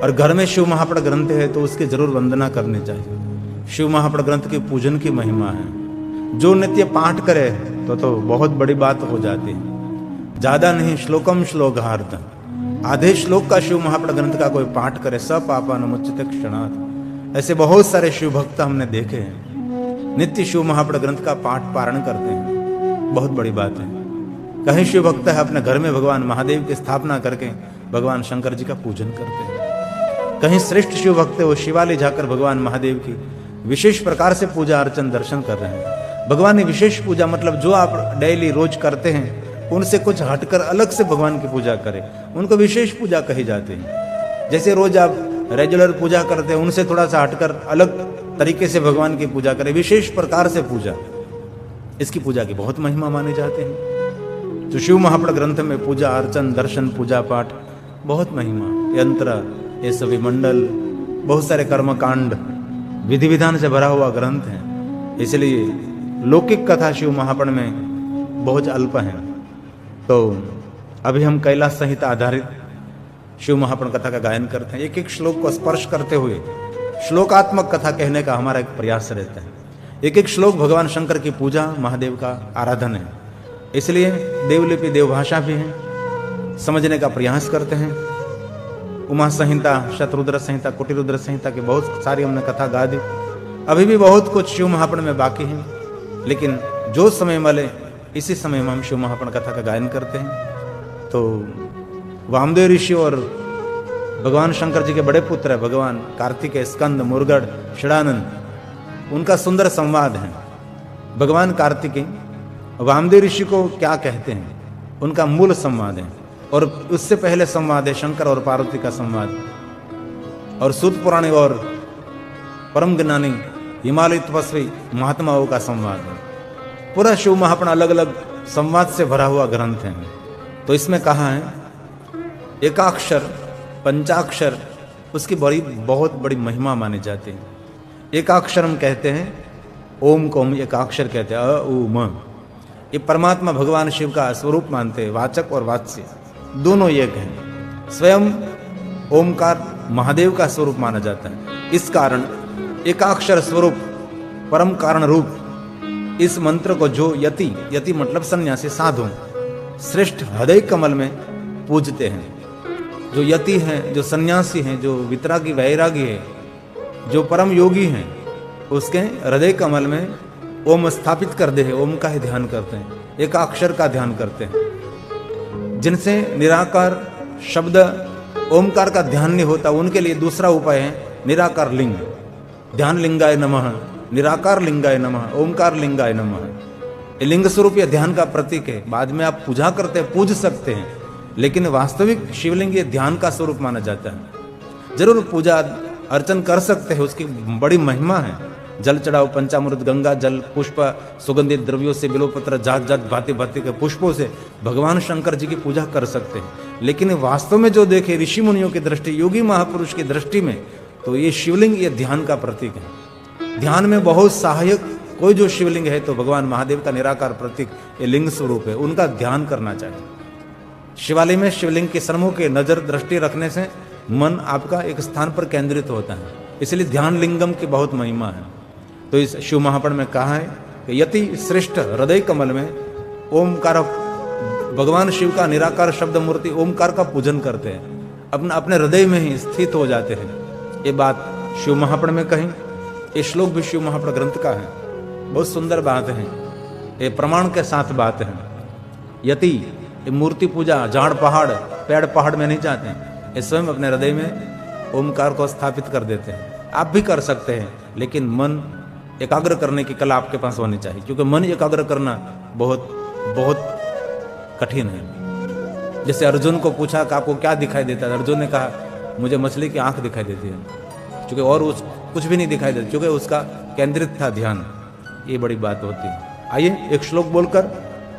और घर में शिव महापड़ ग्रंथ है तो उसकी जरूर वंदना करनी चाहिए। शिव महापड़ ग्रंथ के पूजन की महिमा है। जो नित्य पाठ करे तो बहुत बड़ी बात हो जाती है। ज्यादा नहीं, श्लोकम श्लोकार्थ, आधे श्लोक का शिव महापड़ ग्रंथ का कोई पाठ करे, सब पापा नमुच्यते क्षणात्। ऐसे बहुत सारे शिव भक्त हमने देखे हैं, नित्य शिव महापड़ ग्रंथ का पाठ पारण करते हैं, बहुत बड़ी बात है। कहीं शिव भक्त है अपने घर में भगवान महादेव की स्थापना करके भगवान शंकर जी का पूजन करते हैं। कहीं श्रेष्ठ शिव भक्त है वो शिवालय जाकर भगवान महादेव की विशेष प्रकार से पूजा अर्चन दर्शन कर रहे हैं। भगवान की विशेष पूजा मतलब जो आप डेली रोज करते हैं उनसे कुछ हटकर अलग से भगवान की पूजा करें, उनको विशेष पूजा कही जाती है। जैसे रोज आप रेगुलर पूजा करते हैं उनसे थोड़ा सा हटकर अलग तरीके से भगवान की पूजा करें, विशेष प्रकार से पूजा, इसकी पूजा की बहुत महिमा माने जाते हैं। तो शिव महापड़ ग्रंथ में पूजा अर्चन दर्शन पूजा पाठ बहुत महिमा, यंत्र, ये सभी मंडल, बहुत सारे कर्मकांड विधि विधान से भरा हुआ ग्रंथ है। इसलिए लौकिक कथा शिव महापड़ में बहुत अल्प है। तो अभी हम कैलाश संहिता आधारित शिव महापड़ कथा का गायन करते हैं। एक एक श्लोक को स्पर्श करते हुए श्लोकात्मक कथा कहने का हमारा एक प्रयास रहता है। एक एक श्लोक भगवान शंकर की पूजा, महादेव का आराधन है। इसलिए देवलिपि देवभाषा भी है, समझने का प्रयास करते हैं। उमा संहिता, शतरुद्र संहिता, कोटिरुद्र संहिता की बहुत सारी हमने कथा गा दी। अभी भी बहुत कुछ शिव महापड़ में बाकी है, लेकिन जो समय मिले इसी समय में हम शिव महापड़ कथा का गायन करते हैं। तो वामदेव ऋषि और भगवान शंकर जी के बड़े पुत्र है भगवान कार्तिकेय, स्कंद, मुरगड़, षडानंद, उनका सुंदर संवाद है। भगवान कार्तिकेय वामदेव ऋषि को क्या कहते हैं, उनका मूल संवाद है। और उससे पहले संवाद है शंकर और पार्वती का संवाद, और सूत पुराणी और परम ज्ञानी हिमालय तपस्वी महात्माओं का संवाद है। पूरा शिव महापड़ अलग अलग संवाद से भरा हुआ ग्रंथ है। तो इसमें कहा है एकाक्षर पंचाक्षर, उसकी बहुत बड़ी महिमा मानी जाती है। एकाक्षर हम कहते हैं ओम को, हम एकाक्षर कहते हैं अ उ म। ये परमात्मा भगवान शिव का स्वरूप मानते हैं, वाचक और वाच्य दोनों एक हैं। स्वयं ओमकार महादेव का स्वरूप माना जाता है। इस कारण एकाक्षर स्वरूप परम कारण रूप इस मंत्र को जो यति मतलब सन्यासी साधु श्रेष्ठ हृदय कमल में पूजते हैं, जो यति हैं, जो सन्यासी हैं, जो वितरागी वैरागी है, जो परम योगी हैं, उसके हृदय कमल में ओम स्थापित कर दे, ओम का ही ध्यान करते हैं, एकाक्षर का ध्यान करते हैं। जिनसे निराकार शब्द ओमकार का ध्यान नहीं होता, उनके लिए दूसरा उपाय है निराकार लिंग, ध्यान लिंगाय नमः, निराकार लिंगाय नमः, ओमकार लिंगाय नमः। ये लिंग स्वरूप या ध्यान का प्रतीक है। बाद में आप पूजा करते हैं, पूज सकते हैं, लेकिन वास्तविक शिवलिंग ये ध्यान का स्वरूप माना जाता है। जरूर पूजा अर्चन कर सकते हैं, उसकी बड़ी महिमा है। जल चढ़ाओ, पंचामृत, गंगा जल, पुष्प, सुगंधित द्रव्यों से, बिलोपत्र, जात जात भांति भांति के पुष्पों से भगवान शंकर जी की पूजा कर सकते हैं। लेकिन वास्तव में जो देखे ऋषि मुनियों की दृष्टि, योगी महापुरुष की दृष्टि में, तो ये शिवलिंग ये ध्यान का प्रतीक है। ध्यान में बहुत सहायक कोई जो शिवलिंग है तो भगवान महादेव का निराकार प्रतीक ये लिंग स्वरूप है, उनका ध्यान करना चाहिए। शिवालय में शिवलिंग के सन्मुख के नजर दृष्टि रखने से मन आपका एक स्थान पर केंद्रित होता है, इसलिए ध्यान लिंगम की बहुत महिमा है। तो इस शिव महापड़ में कहा है कि यति श्रेष्ठ हृदय कमल में ओमकार, भगवान शिव का निराकार शब्द मूर्ति ओमकार का पूजन करते हैं, अपने हृदय में ही स्थित हो जाते हैं। ये बात शिव महापड़ में कही। ये श्लोक भी शिव महापड़ ग्रंथ का है, बहुत सुंदर बात है, ये प्रमाण के साथ बात है। यति ये मूर्ति पूजा झाड़ पहाड़ पेड़ पहाड़ में नहीं जाते हैं, ये स्वयं अपने हृदय में ओमकार को स्थापित कर देते हैं। आप भी कर सकते हैं, लेकिन मन एकाग्र करने की कला आपके पास होनी चाहिए, क्योंकि मन एकाग्र करना बहुत बहुत कठिन है। जैसे अर्जुन को पूछा कि आपको क्या दिखाई देता है, अर्जुन ने कहा मुझे मछली की आंख दिखाई देती है, क्योंकि और कुछ भी नहीं दिखाई देता, क्योंकि उसका केंद्रित था ध्यान। ये बड़ी बात होती है। आइए एक श्लोक बोलकर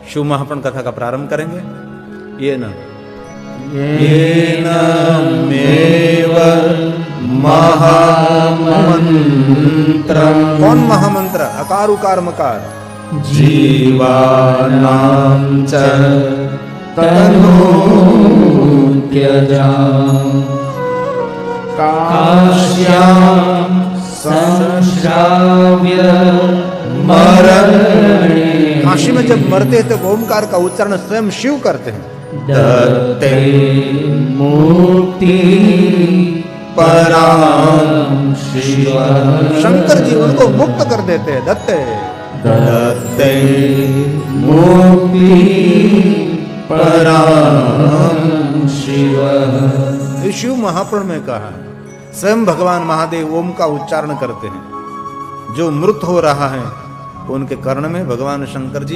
शिव महापड़ कथा का प्रारंभ करेंगे। ये न महामंत्रम, कौन महामंत्र? अकार उकार मकार, जीवानां च तनूत्यजा काश्याम संश्राव्य मरणे। काशी में जब मरते हैं तो ओमकार का उच्चारण स्वयं शिव करते हैं। दत्ते मुक्ति परां शिव। शंकर जी उनको मुक्त कर देते हैं। दत्ते दत्ते मुक्ति परां शिव। शिव महापुराण में कहा है, स्वयं भगवान महादेव ओम का उच्चारण करते हैं। जो मृत हो रहा है उनके कर्ण में भगवान शंकर जी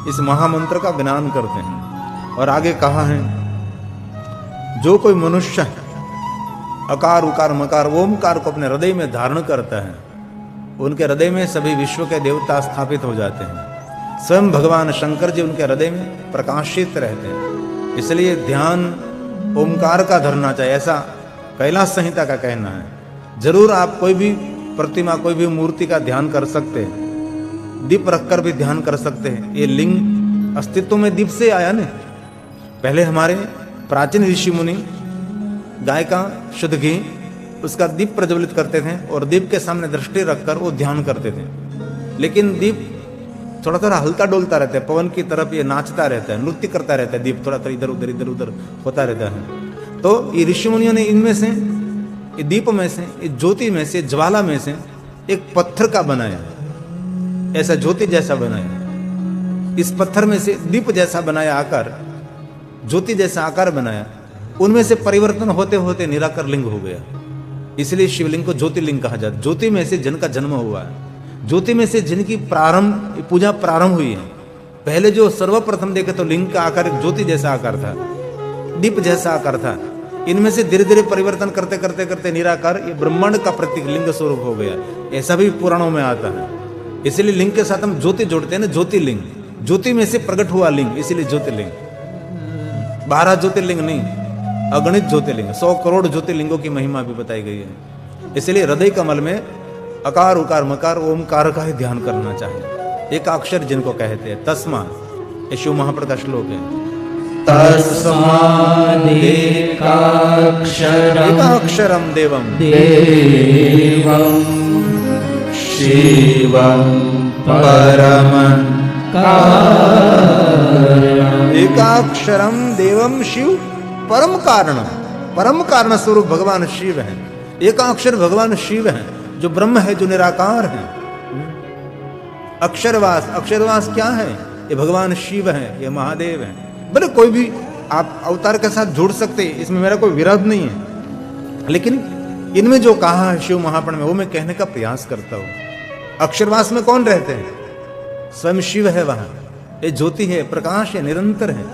इस महामंत्र का ज्ञान करते हैं। और आगे कहा है, जो कोई मनुष्य अकार उकार मकार ओमकार को अपने हृदय में धारण करता है, उनके हृदय में सभी विश्व के देवता स्थापित हो जाते हैं। स्वयं भगवान शंकर जी उनके हृदय में प्रकाशित रहते हैं। इसलिए ध्यान ओमकार का धरना चाहिए, ऐसा कैलाश संहिता का कहना है। जरूर आप कोई भी प्रतिमा, कोई भी मूर्ति का ध्यान कर सकते हैं, दीप रखकर भी ध्यान कर सकते हैं। ये लिंग अस्तित्व में दीप से आया ना। पहले हमारे प्राचीन ऋषि मुनि गाय का शुद्ध घी उसका दीप प्रज्वलित करते थे और दीप के सामने दृष्टि रखकर वो ध्यान करते थे। लेकिन दीप थोड़ा थोड़ा हल्का डोलता रहता है, पवन की तरफ ये नाचता रहता है, नृत्य करता रहता है। दीप थोड़ा थोड़ा इधर उधर होता रहता है। तो ये ऋषि मुनियों ने इनमें से, ये दीप में से, ये ज्योति में से, ज्वाला में से एक पत्थर का बनाया, ऐसा ज्योति जैसा बनाया। इस पत्थर में से दीप जैसा बनाया आकार, ज्योति जैसा आकार बनाया। उनमें से परिवर्तन होते होते निराकार लिंग हो गया। इसलिए शिवलिंग को ज्योतिर्लिंग कहा जाता है। ज्योति में से जिनका जन्म हुआ है, ज्योति में से जिनकी पूजा प्रारंभ हुई है। पहले जो सर्वप्रथम देखे तो लिंग का आकार एक ज्योति जैसा आकार था, दीप जैसा आकार था। इनमें से धीरे धीरे परिवर्तन करते करते करते निराकार ये ब्रह्मांड का प्रतीक लिंग स्वरूप हो गया। ऐसा भी पुराणों में आता है। इसलिए लिंग के साथ हम ज्योति जोड़ते हैं ना, ज्योतिर्लिंग। ज्योति में से प्रकट हुआ लिंग, इसीलिए ज्योतिर्लिंग। 12 ज्योतिर्लिंग नहीं, अगणित ज्योतिर्लिंग, 100 करोड़ ज्योतिर्लिंगों की महिमा भी बताई गई है। इसलिए हृदय कमल में अकार उकार मकार ओमकार का ही ध्यान करना चाहिए। एक अक्षर जिनको कहते हैं तस्मा, ये शिव महापुराण का श्लोक है। तस्मादेकाक्षरं देवं शिवं परमं कारणम्। एकाक्षरम देवम शिव परम कारणम। परम कारण स्वरूप भगवान शिव है। एकाक्षर भगवान शिव है, जो ब्रह्म है, जो निराकार है। अक्षरवास, अक्षरवास क्या है? ये भगवान शिव है, ये महादेव है। भले कोई भी आप अवतार के साथ जोड़ सकते हैं, इसमें मेरा कोई विरोध नहीं है। लेकिन इनमें जो कहा है शिव महापुराण में, वो मैं कहने का प्रयास करता हूं। अक्षरवास में कौन रहते हैं? स्वयं शिव है वहां। ये ज्योति है, प्रकाश है, निरंतर है,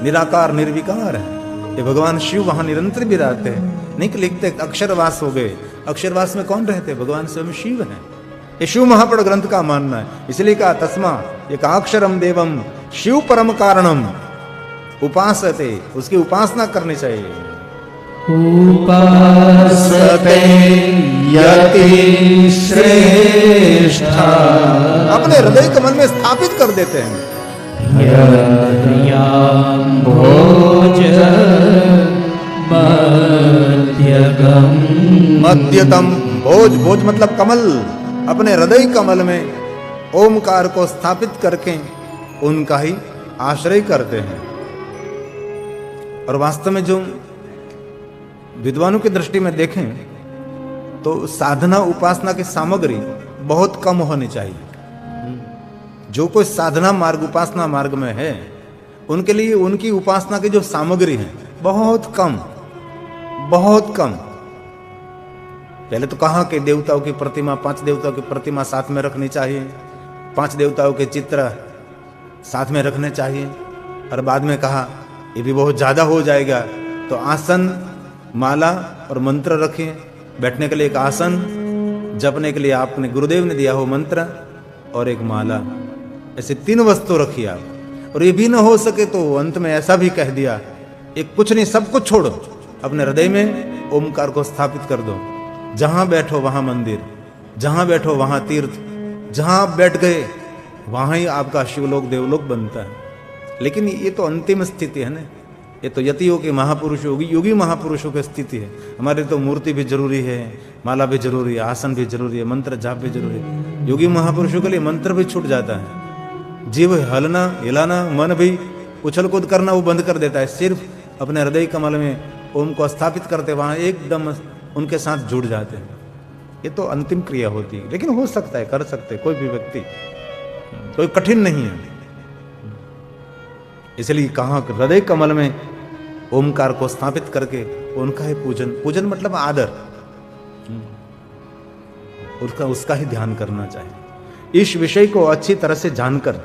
निराकार निर्विकार है। ये भगवान शिव वहां निरंतर भी रहते हैं। नहीं कि लिखते अक्षरवास हो गए। अक्षरवास में कौन रहते? भगवान स्वयं शिव है। ये शिव महापुराण ग्रंथ का मानना है। इसलिए कहा तस्मा एकाक्षरम देवम शिव परम कारणम उपासते, उसकी उपासना करनी चाहिए। उपासते यति श्रेष्ठा, अपने हृदय कमल में स्थापित कर देते हैं। भोज मध्यतम भोज, भोज मतलब कमल, अपने हृदय कमल में ओमकार को स्थापित करके उनका ही आश्रय करते हैं। और वास्तव में जो विद्वानों की दृष्टि में देखें तो साधना उपासना की सामग्री बहुत कम होनी चाहिए। जो कोई साधना मार्ग उपासना मार्ग में है, उनके लिए उनकी उपासना की जो सामग्री है बहुत कम, बहुत कम। पहले तो कहा कि देवताओं की प्रतिमा, 5 देवताओं की प्रतिमा साथ में रखनी चाहिए, 5 देवताओं के चित्र साथ में रखने चाहिए। और बाद में कहा ये भी बहुत ज्यादा हो जाएगा, तो आसन, माला और मंत्र रखिए। बैठने के लिए एक आसन, जपने के लिए आपने गुरुदेव ने दिया हो मंत्र और एक माला, ऐसे 3 वस्तु रखिए आप। और ये भी ना हो सके तो अंत में ऐसा भी कह दिया, एक कुछ नहीं सब कुछ छोड़ो, अपने हृदय में ओमकार को स्थापित कर दो। जहां बैठो वहां मंदिर, जहां बैठो वहां तीर्थ, जहां आप बैठ गए वहां ही आपका शिवलोक देवलोक बनता है। लेकिन ये तो अंतिम स्थिति है ना, ये तो यतियों के महापुरुष योगी महापुरुषों की स्थिति है। हमारे तो मूर्ति भी जरूरी है, माला भी जरूरी है, आसन भी जरूरी है, मंत्र जाप भी जरूरी है। योगी महापुरुषों के लिए मंत्र भी छूट जाता है। जीव हलना हिलाना, मन भी उछल कूद करना वो बंद कर देता है। सिर्फ अपने हृदय कमल में ओम को स्थापित करते वहां एकदम उनके साथ जुड़ जाते हैं। ये तो अंतिम क्रिया होती है, लेकिन हो सकता है, कर सकते कोई भी व्यक्ति, कोई कठिन नहीं है। इसलिए कहा हृदय कमल में ओमकार को स्थापित करके उनका ही पूजन, पूजन मतलब आदर, उसका ही ध्यान करना चाहिए। इस विषय को अच्छी तरह से जानकर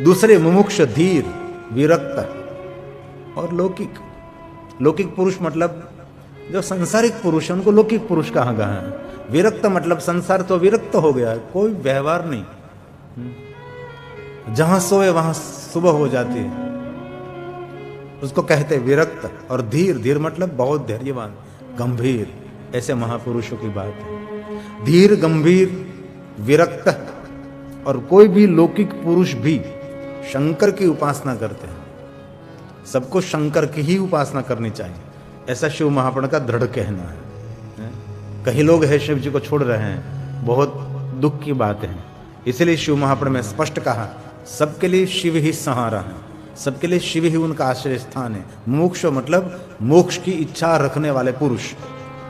दूसरे मुमुक्ष, धीर, विरक्त और लौकिक पुरुष मतलब जो संसारिक पुरुष है उनको लौकिक पुरुष कहा गया है। विरक्त मतलब संसार तो विरक्त हो गया, कोई व्यवहार नहीं, जहां सोए वहां सुबह हो जाती है, उसको कहते हैं विरक्त। और धीर मतलब बहुत धैर्यवान, गंभीर, ऐसे महापुरुषों की बात है। धीर, गंभीर, विरक्त। और कोई भी लौकिक पुरुष भी शंकर की उपासना करते हैं, सबको शंकर की ही उपासना करनी चाहिए, ऐसा शिव महापुरुष का दृढ़ कहना है। कई लोग हैं शिव जी को छोड़ रहे हैं, बहुत दुख की बात है। इसलिए शिव महापुरुष में स्पष्ट कहा सबके लिए शिव ही सहारा है, सबके लिए शिव ही उनका आश्रय स्थान है। मुमुक्ष मतलब मोक्ष की इच्छा रखने वाले पुरुष,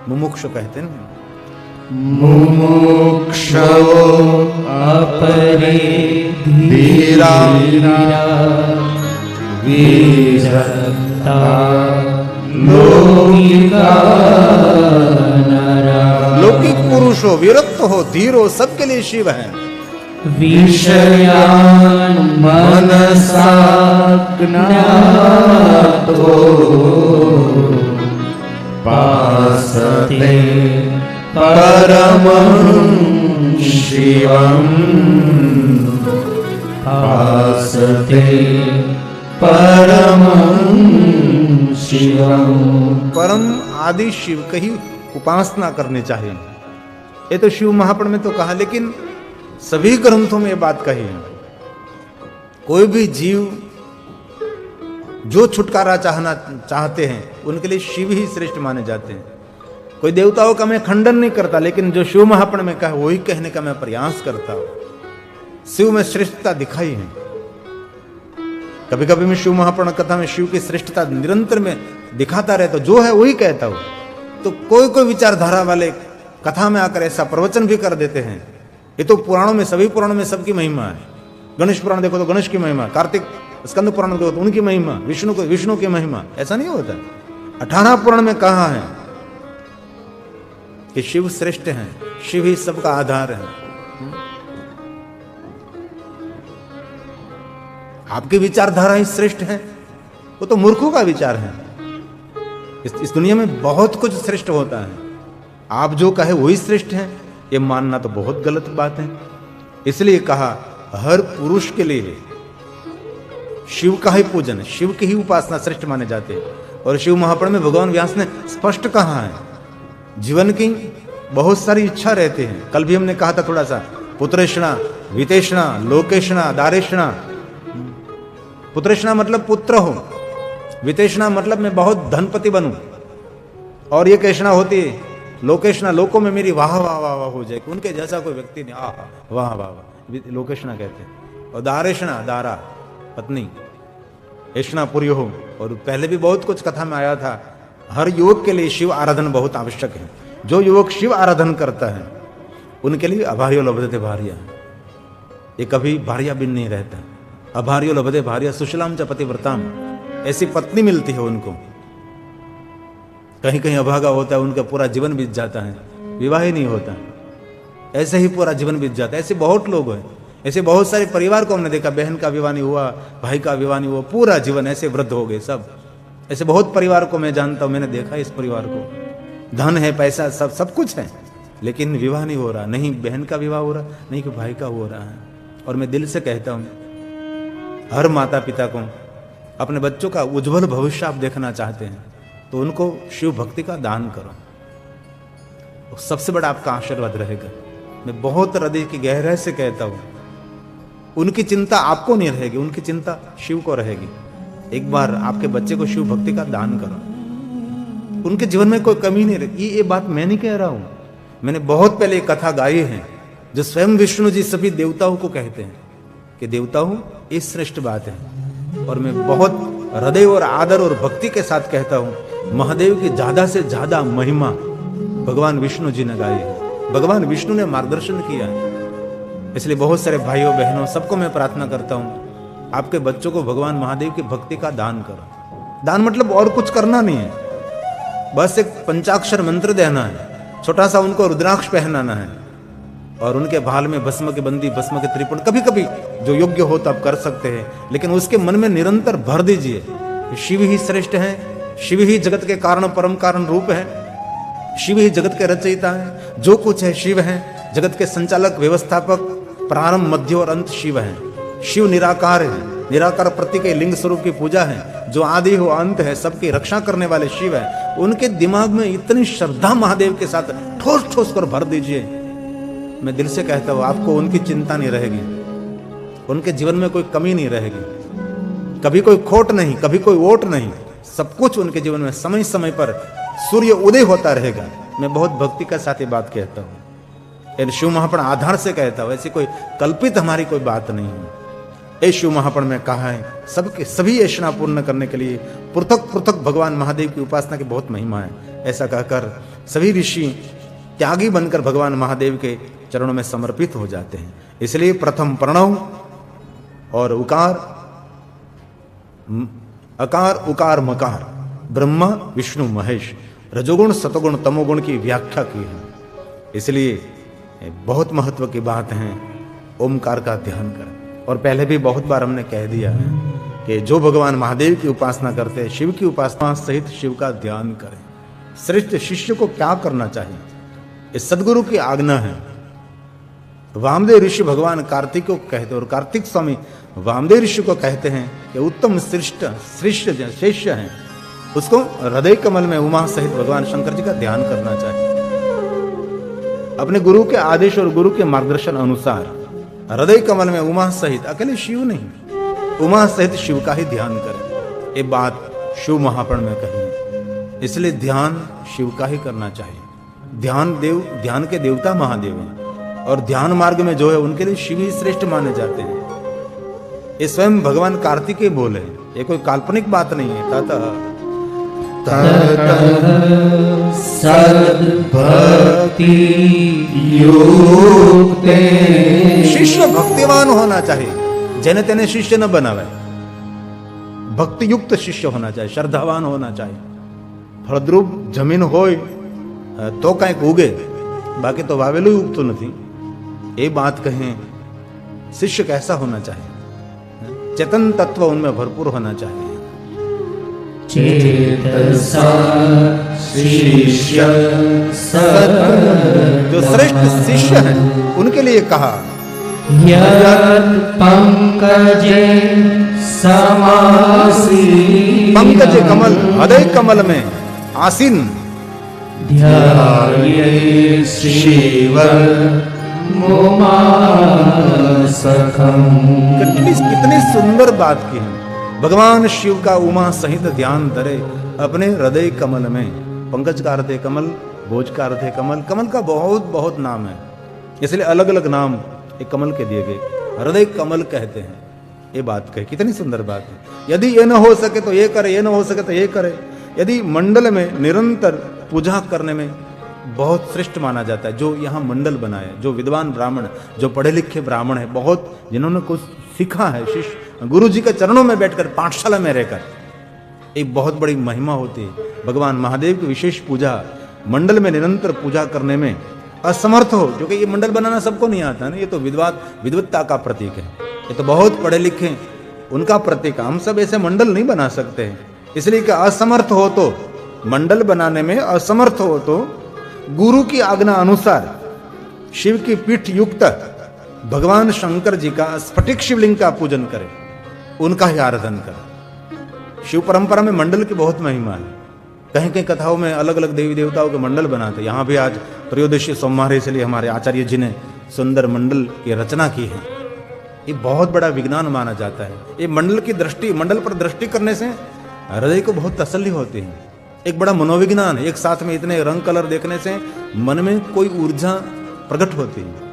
मुमुक्ष कहते हैं। मुमुक्षो अपरे धीरा विरक्ता लौकिक पुरुष हो, विरक्त हो, धीर हो, सबके लिए शिव है। विषयान् मनसा ज्ञातो पासते परमं शिवम् पासते परमं शिवम्। परम आदि शिव की ही उपासना करनी चाहिए। ये तो शिव महापुरुष में तो कहा, लेकिन सभी ग्रंथों में ये बात कही है। कोई भी जीव जो छुटकारा चाहते हैं उनके लिए शिव ही श्रेष्ठ माने जाते हैं। कोई देवताओं का मैं खंडन नहीं करता, लेकिन जो शिव महापुरुष में कहा वही कहने का मैं प्रयास करता हूं। शिव में श्रेष्ठता दिखाई है। कभी कभी मैं शिव महापुरुष कथा में शिव की श्रेष्ठता निरंतर में दिखाता रहता हूं, जो है वही कहता हूं। तो कोई विचारधारा वाले कथा में आकर ऐसा प्रवचन भी कर देते हैं। ये तो पुराणों में, सभी पुराणों में सबकी महिमा है। गणेश पुराण देखो तो गणेश की महिमा, कार्तिक स्कंद पुराण देखो तो उनकी महिमा, विष्णु की महिमा, ऐसा नहीं होता। 18 पुराण में कहा है कि शिव श्रेष्ठ हैं, शिव ही सबका आधार है। आपकी विचारधारा ही श्रेष्ठ है, वो तो मूर्खों का विचार है। इस दुनिया में बहुत कुछ श्रेष्ठ होता है, आप जो कहे वही श्रेष्ठ है, ये मानना तो बहुत गलत बात है। इसलिए कहा हर पुरुष के लिए शिव का ही पूजन, शिव की ही उपासना श्रेष्ठ माने जाते हैं। और शिव महापुरुष में भगवान व्यास ने स्पष्ट कहा है, जीवन की बहुत सारी इच्छा रहती है। कल भी हमने कहा था थोड़ा सा, पुत्रेषणा, वितेषणा, लोकेषणा, दारेषणा। पुत्रेषणा मतलब पुत्र हो, वितेषणा मतलब मैं बहुत धनपति बनूं, और ये केषणा होती है लोकेषणा, लोकों में मेरी वाह वाह वाह वाह हो जाए, उनके जैसा कोई व्यक्ति नहीं, आह वाह वाह वाह, लोकेषणा कहते हैं। और दारेषणा, दारा पत्नी, ऐषणा पुरी हो। और पहले भी बहुत कुछ कथा में आया था, हर युवक के लिए शिव आराधन बहुत आवश्यक है। जो युवक शिव आराधन करता है उनके लिए अभार्यो लभते भार्या, ये कभी भार्या बिन नहीं रहता। अभार्यो लभते भार्या सुशलाम च पतिव्रताम, ऐसी पत्नी मिलती है उनको। कहीं कहीं अभागा होता है, उनका पूरा जीवन बीत जाता है, विवाह ही नहीं होता, ऐसे ही पूरा जीवन बीत जाता है। ऐसे बहुत लोग हैं, ऐसे बहुत सारे परिवार को हमने देखा, बहन का विवाह नहीं हुआ, भाई का विवाह नहीं हुआ, पूरा जीवन ऐसे वृद्ध हो गए सब। ऐसे बहुत परिवार को मैं जानता हूं, मैंने देखा इस परिवार को, धन है, पैसा, सब कुछ है, लेकिन विवाह नहीं हो रहा, नहीं बहन का विवाह हो रहा, नहीं कोई भाई का हो रहा है। और मैं दिल से कहता हूं, हर माता पिता को अपने बच्चों का उज्जवल भविष्य आप देखना चाहते हैं तो उनको शिव भक्ति का दान करो, सबसे बड़ा आपका आशीर्वाद रहेगा। मैं बहुत हृदय की गहराई से कहता हूं, उनकी चिंता आपको नहीं रहेगी, उनकी चिंता शिव को रहेगी। एक बार आपके बच्चे को शिव भक्ति का दान करो, उनके जीवन में कोई कमी नहीं रहती। ये बात मैं नहीं कह रहा हूं, मैंने बहुत पहले एक कथा गाई है जो स्वयं विष्णु जी सभी देवताओं को कहते हैं कि देवताओं ये श्रेष्ठ बात है। और मैं बहुत हृदय और आदर और भक्ति के साथ कहता हूं, महादेव की ज्यादा से ज्यादा महिमा भगवान विष्णु जी ने गाई है, भगवान विष्णु ने मार्गदर्शन किया है। इसलिए बहुत सारे भाइयों बहनों सबको मैं प्रार्थना करता हूं, आपके बच्चों को भगवान महादेव की भक्ति का दान करो। दान मतलब और कुछ करना नहीं है, बस एक पंचाक्षर मंत्र देना है, छोटा सा उनको रुद्राक्ष पहनाना है और उनके भाल में भस्म की बंदी, भस्म के त्रिपुण, कभी कभी जो योग्य हो तो आप कर सकते हैं, लेकिन उसके मन में निरंतर भर दीजिए शिव ही श्रेष्ठ है, शिव ही जगत के कारण परम कारण रूप है, शिव ही जगत के रचयिता है, जो कुछ है शिव है, जगत के संचालक व्यवस्थापक प्रारंभ मध्य और अंत शिव है। शिव निराकार है, निराकार प्रतीक लिंग स्वरूप की पूजा है, जो आदि हो अंत है, सबकी रक्षा करने वाले शिव है। उनके दिमाग में इतनी श्रद्धा महादेव के साथ ठोस ठोस कर भर दीजिए, मैं दिल से कहता हूं आपको उनकी चिंता नहीं रहेगी, उनके जीवन में कोई कमी नहीं रहेगी, कभी कोई खोट नहीं, कभी कोई ओट नहीं, सब कुछ उनके जीवन में समय समय पर सूर्य उदय होता रहेगा। मैं बहुत भक्ति के साथ ये बात कहता हूं, शिव महापुराण आधार से कहता हूं, ऐसी कोई कल्पित हमारी कोई बात नहीं है। ए शिव महापुराण में कहा है सबके सभी ऐसा पूर्ण करने के लिए पृथक पृथक भगवान महादेव की उपासना की बहुत महिमा है। ऐसा कहकर सभी ऋषि त्यागी बनकर भगवान महादेव के चरणों में समर्पित हो जाते हैं। इसलिए प्रथम प्रणव और उकार, अकार उकार मकार, ब्रह्मा विष्णु महेश, रजोगुण सतोगुण तमोगुण की व्याख्या की है। इसलिए बहुत महत्व की बात है ओमकार का ध्यान करें। और पहले भी बहुत बार हमने कह दिया है कि जो भगवान महादेव की उपासना करते हैं, शिव की उपासना सहित शिव का ध्यान करें। श्रेष्ठ शिष्य को क्या करना चाहिए, इस सदगुरु की आज्ञा है। वामदेव ऋषि भगवान कार्तिक को कहते हैं और कार्तिक स्वामी वामदेव ऋषि को कहते हैं कि उत्तम श्रेष्ठ शिष्य हैं, उसको हृदय कमल में उमा सहित भगवान शंकर जी का ध्यान करना चाहिए। अपने गुरु के आदेश और गुरु के मार्गदर्शन अनुसार हृदय कमल में उमा सहित, अकेले शिव नहीं, उमा सहित शिव का ही ध्यान करें। ये बात शिव महापुराण में कही है। इसलिए ध्यान शिव का ही करना चाहिए। ध्यान के देवता महादेव हैं और ध्यान मार्ग में जो है उनके लिए शिव ही श्रेष्ठ माने जाते हैं। ये स्वयं भगवान कार्तिकेय बोले, ये कोई काल्पनिक बात नहीं है। ततः सद्भक्ति युक्ते, शिष्य भक्तिवान होना चाहिए, जने तेने शिष्य न बनावे, भक्ति युक्त शिष्य होना चाहिए, श्रद्धावान होना चाहिए। फलद्रूप जमीन होय तो कहीं उगे, बाकी तो वावेलू उगतो नहीं। ये बात कहें, शिष्य कैसा होना चाहिए, चेतन तत्व उनमें भरपूर होना चाहिए। चेतसा शिष्य जो श्रेष्ठ शिष्य हैं उनके लिए कहा, यत् पंकजे समासीन, पंकज कमल हृदय कमल में आसीन, ध्याये शिव मुमासखम। कितनी सुंदर बात की है। भगवान शिव का उमा सहित ध्यान धरे अपने हृदय कमल में। पंकज का अर्थ है कमल, भोज का अर्थ है कमल। कमल का बहुत बहुत नाम है, इसलिए अलग अलग नाम एक कमल के दिए गए। हृदय कमल कहते हैं। ये बात कही, कितनी सुंदर बात है। यदि ये न हो सके तो ये करे, ये न हो सके तो ये करे। यदि मंडल में निरंतर पूजा करने में बहुत श्रेष्ठ माना जाता है जो यहाँ मंडल बनाए, जो विद्वान ब्राह्मण, जो पढ़े लिखे ब्राह्मण है, बहुत जिन्होंने कुछ सीखा है, शिष्य गुरु जी के चरणों में बैठकर, पाठशाला में रहकर, एक बहुत बड़ी महिमा होती है। भगवान महादेव की विशेष पूजा, मंडल में निरंतर पूजा करने में असमर्थ हो, क्योंकि ये मंडल बनाना सबको नहीं आता ना, ये तो विद्वत्ता का प्रतीक है, ये तो बहुत पढ़े लिखे उनका प्रतीक। हम सब ऐसे मंडल नहीं बना सकते हैं, इसलिए कि असमर्थ हो तो, मंडल बनाने में असमर्थ हो तो गुरु की आज्ञा अनुसार शिव की पीठ युक्त भगवान शंकर जी का स्फटिक शिवलिंग का पूजन करें, उनका ही आराधन करें। शिव परंपरा में मंडल की बहुत महिमा है। कहीं कहीं कथाओं में अलग अलग देवी देवताओं के मंडल बनाते। यहाँ भी आज त्रयोदशी सोमवार है, इसलिए हमारे आचार्य जी ने सुंदर मंडल की रचना की है। ये बहुत बड़ा विज्ञान माना जाता है। ये मंडल पर दृष्टि करने से हृदय को बहुत तसल्ली होती है। एक बड़ा मनोविज्ञान है। एक साथ में इतने रंग कलर देखने से मन में कोई ऊर्जा प्रकट होती है।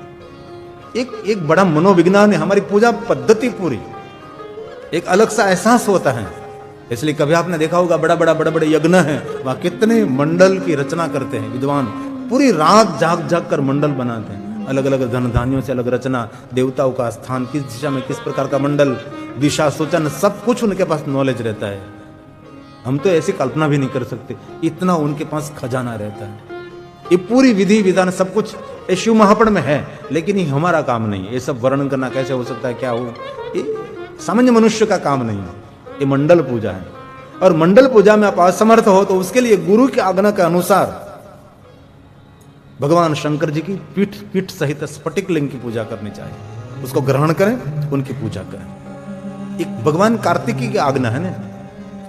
एक बड़ा मनोविज्ञान है। हमारी पूजा पद्धति पूरी एक अलग सा एहसास होता है। इसलिए कभी आपने देखा होगा बड़े बड़े यज्ञ हैं, वहां कितने मंडल की रचना करते हैं विद्वान। पूरी रात जाग जाग कर मंडल बनाते हैं। अलग अलग धन धान्यों से अलग रचना, देवताओं का स्थान किस दिशा में, किस प्रकार का मंडल, दिशा सूचन, सब कुछ उनके पास नॉलेज रहता है। हम तो ऐसी कल्पना भी नहीं कर सकते, इतना उनके पास खजाना रहता है। ये पूरी विधि विधान सब कुछ ये शिव महापण में है, लेकिन ये हमारा काम नहीं है। ये सब वर्णन करना कैसे हो सकता है, क्या हो, ये सामान्य मनुष्य का काम नहीं है। ये मंडल पूजा है। और मंडल पूजा में आप असमर्थ हो तो उसके लिए गुरु की आज्ञा के अनुसार भगवान शंकर जी की पीठ सहित स्फटिक लिंग की पूजा करनी चाहिए। उसको ग्रहण करें, उनकी पूजा करें। एक भगवान कार्तिकी की आज्ञा है ना।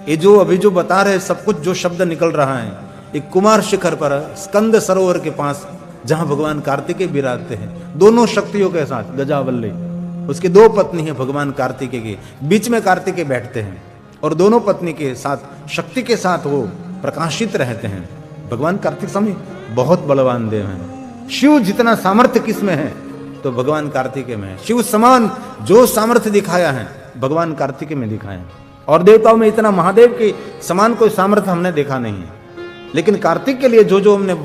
ये जो अभी जो बता रहे सब कुछ जो शब्द निकल रहा है, एक कुमार शिखर पर स्कंद सरोवर के पास जहां भगवान कार्तिकेय विराजते हैं दोनों शक्तियों के साथ, गजावल्ली उसकी दो पत्नी है भगवान कार्तिकेय की, बीच में कार्तिकेय बैठते हैं और दोनों पत्नी के साथ शक्ति के साथ वो प्रकाशित रहते हैं। भगवान कार्तिक स्वामी बहुत बलवान देव हैं। शिव जितना सामर्थ्य किसमें है तो भगवान कार्तिकेय में है। शिव समान जो सामर्थ्य दिखाया है भगवान कार्तिकेय में दिखाया है। और देवताओं में इतना महादेव के समान कोई सामर्थ्य हमने देखा नहीं है। लेकिन कार्तिक के लिए जो हमने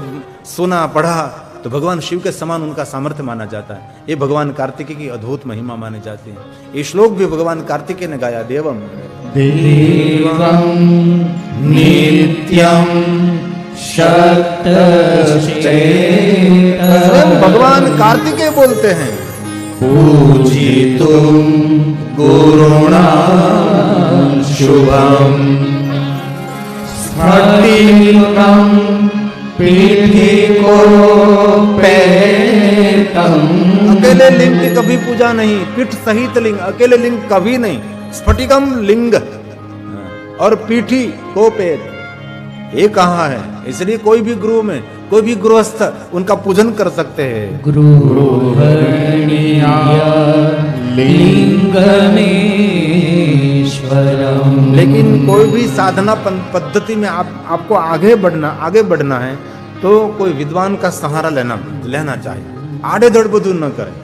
सुना पढ़ा तो भगवान शिव के समान उनका सामर्थ्य माना जाता है। ये भगवान कार्तिकेय की अद्भुत महिमा मानी जाती है। ये श्लोक भी भगवान कार्तिकेय ने गाया, देवम देवं नित्यं स्वयं भगवान कार्तिकेय बोलते हैं, पूजितुं गुरुणा शुभम स्फटिकं पीठिकोपेतम्। अकेले लिंग की कभी पूजा नहीं, पीठ सहित लिंग, अकेले लिंग कभी नहीं। स्फटिकम लिंग और पीठी कोपेत ये कहाँ है? इसलिए कोई भी गुरु में कोई भी गृहस्थ उनका पूजन कर सकते हैं। लेकिन कोई भी साधना पद्धति में आपको आगे बढ़ना है तो कोई विद्वान का सहारा लेना चाहिए। आड़े दौड़ बुद्धू न करें।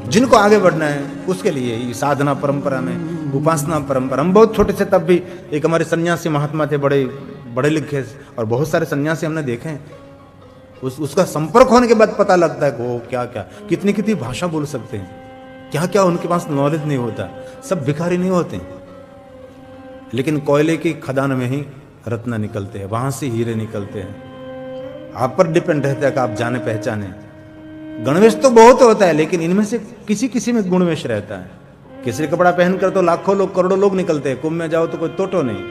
जिनको आगे बढ़ना है उसके लिए साधना परंपरा में, उपासना परंपरा, हम बहुत छोटे से तब भी एक हमारे सन्यासी महात्मा थे, बड़े लिखे, और बहुत सारे सन्यासी हमने देखे हैं। उसका संपर्क होने के बाद पता लगता है कि वो क्या कितनी भाषा बोल सकते हैं, क्या उनके पास नॉलेज नहीं होता। सब भिखारी नहीं होते, लेकिन कोयले की खदान में ही रत्न निकलते हैं, वहां से हीरे निकलते हैं। आप पर डिपेंड रहता है कि आप जाने पहचाने। गणवेश तो बहुत होता है, लेकिन इनमें से किसी में गुणवेश रहता है। केसरी कपड़ा पहनकर तो लाखों लोग, करोड़ों लोग निकलते हैं, कुंभ में जाओ तो कोई टोटो नहीं,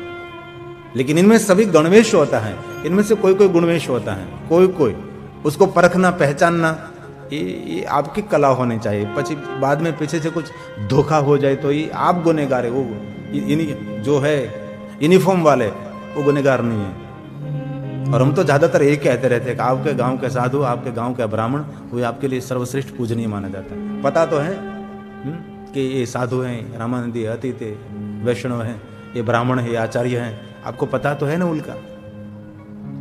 लेकिन इनमें सभी गणवेश होता है। इनमें से कोई गुणवेश होता है, कोई उसको परखना, पहचानना, ये आपकी कला होनी चाहिए। પછી बाद में पीछे से कुछ धोखा हो जाए तो ये आप गुनहगार है, वो जो है यूनिफॉर्म वाले वो गुनहगार नहीं है। और हम तो ज्यादातर यही कहते रहते हैं कि आपके गांव के साधु, आपके गांव के ब्राह्मण, वो आपके लिए सर्वश्रेष्ठ पूजनीय माना जाता है। पता तो है कि ये साधु हैं, रामानंदी अतीत है, वैष्णव हैं, ये ब्राह्मण है, ये आचार्य हैं, आपको पता तो है ना उनका।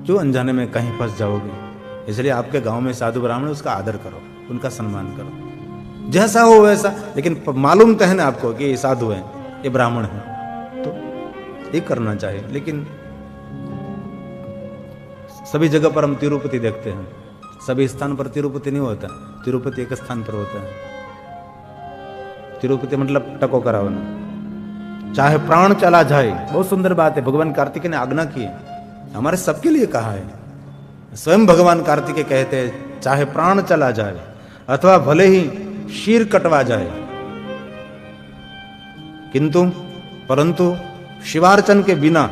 जो अनजाने में कहीं फंस जाओगे, इसलिए आपके गांव में साधु ब्राह्मण, उसका आदर करो, उनका सम्मान करो, जैसा हो वैसा। लेकिन मालूम तो है ना आपको कि ये साधु हैं, ये ब्राह्मण हैं, तो ये करना चाहिए। लेकिन सभी जगह पर हम तिरुपति देखते हैं, सभी स्थान पर तिरुपति नहीं होता। तिरुपति एक स्थान पर होता है। तिरुपति मतलब टको करावना, चाहे प्राण चला जाए। बहुत सुंदर बात है, भगवान कार्तिकेय ने आज्ञा की, हमारे सबके लिए कहा है। स्वयं भगवान कार्तिकेय कहते हैं, चाहे प्राण चला जाए अथवा भले ही शीर कटवा जाए, परंतु शिवार्चन के बिना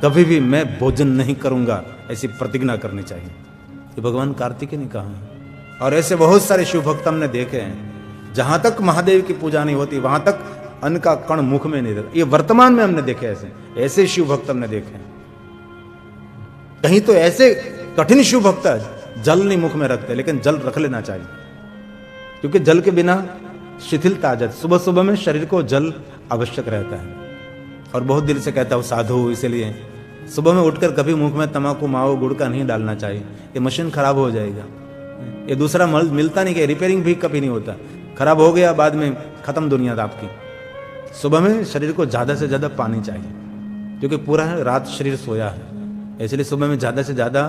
कभी भी मैं भोजन नहीं करूंगा, ऐसी प्रतिज्ञा करनी चाहिए। ये भगवान कार्तिकेय ने कहा है। और ऐसे बहुत सारे शिव भक्त हमने देखे हैं, जहां तक महादेव की पूजा नहीं होती वहां तक अन्न का कण मुख में नहीं रहता। ये वर्तमान में हमने देखे ऐसे शिव भक्त हमने देखे। कहीं तो ऐसे कठिन शिव भक्त जल नहीं मुख में रखते, लेकिन जल रख लेना चाहिए, क्योंकि जल के बिना शिथिलता आ जाती। सुबह सुबह में शरीर को जल आवश्यक रहता है, और बहुत दिल से कहता हूँ साधु, इसलिए सुबह में उठकर कभी मुख में तम्बाकू माओ गुड़ का नहीं डालना चाहिए, ये मशीन खराब हो जाएगा। ये दूसरा मल मिलता नहीं, कि रिपेयरिंग भी कभी नहीं होता, खराब हो गया बाद में खत्म दुनिया आपकी। सुबह में शरीर को ज़्यादा से ज़्यादा पानी चाहिए, क्योंकि पूरा रात शरीर सोया है, इसलिए सुबह में ज़्यादा से ज़्यादा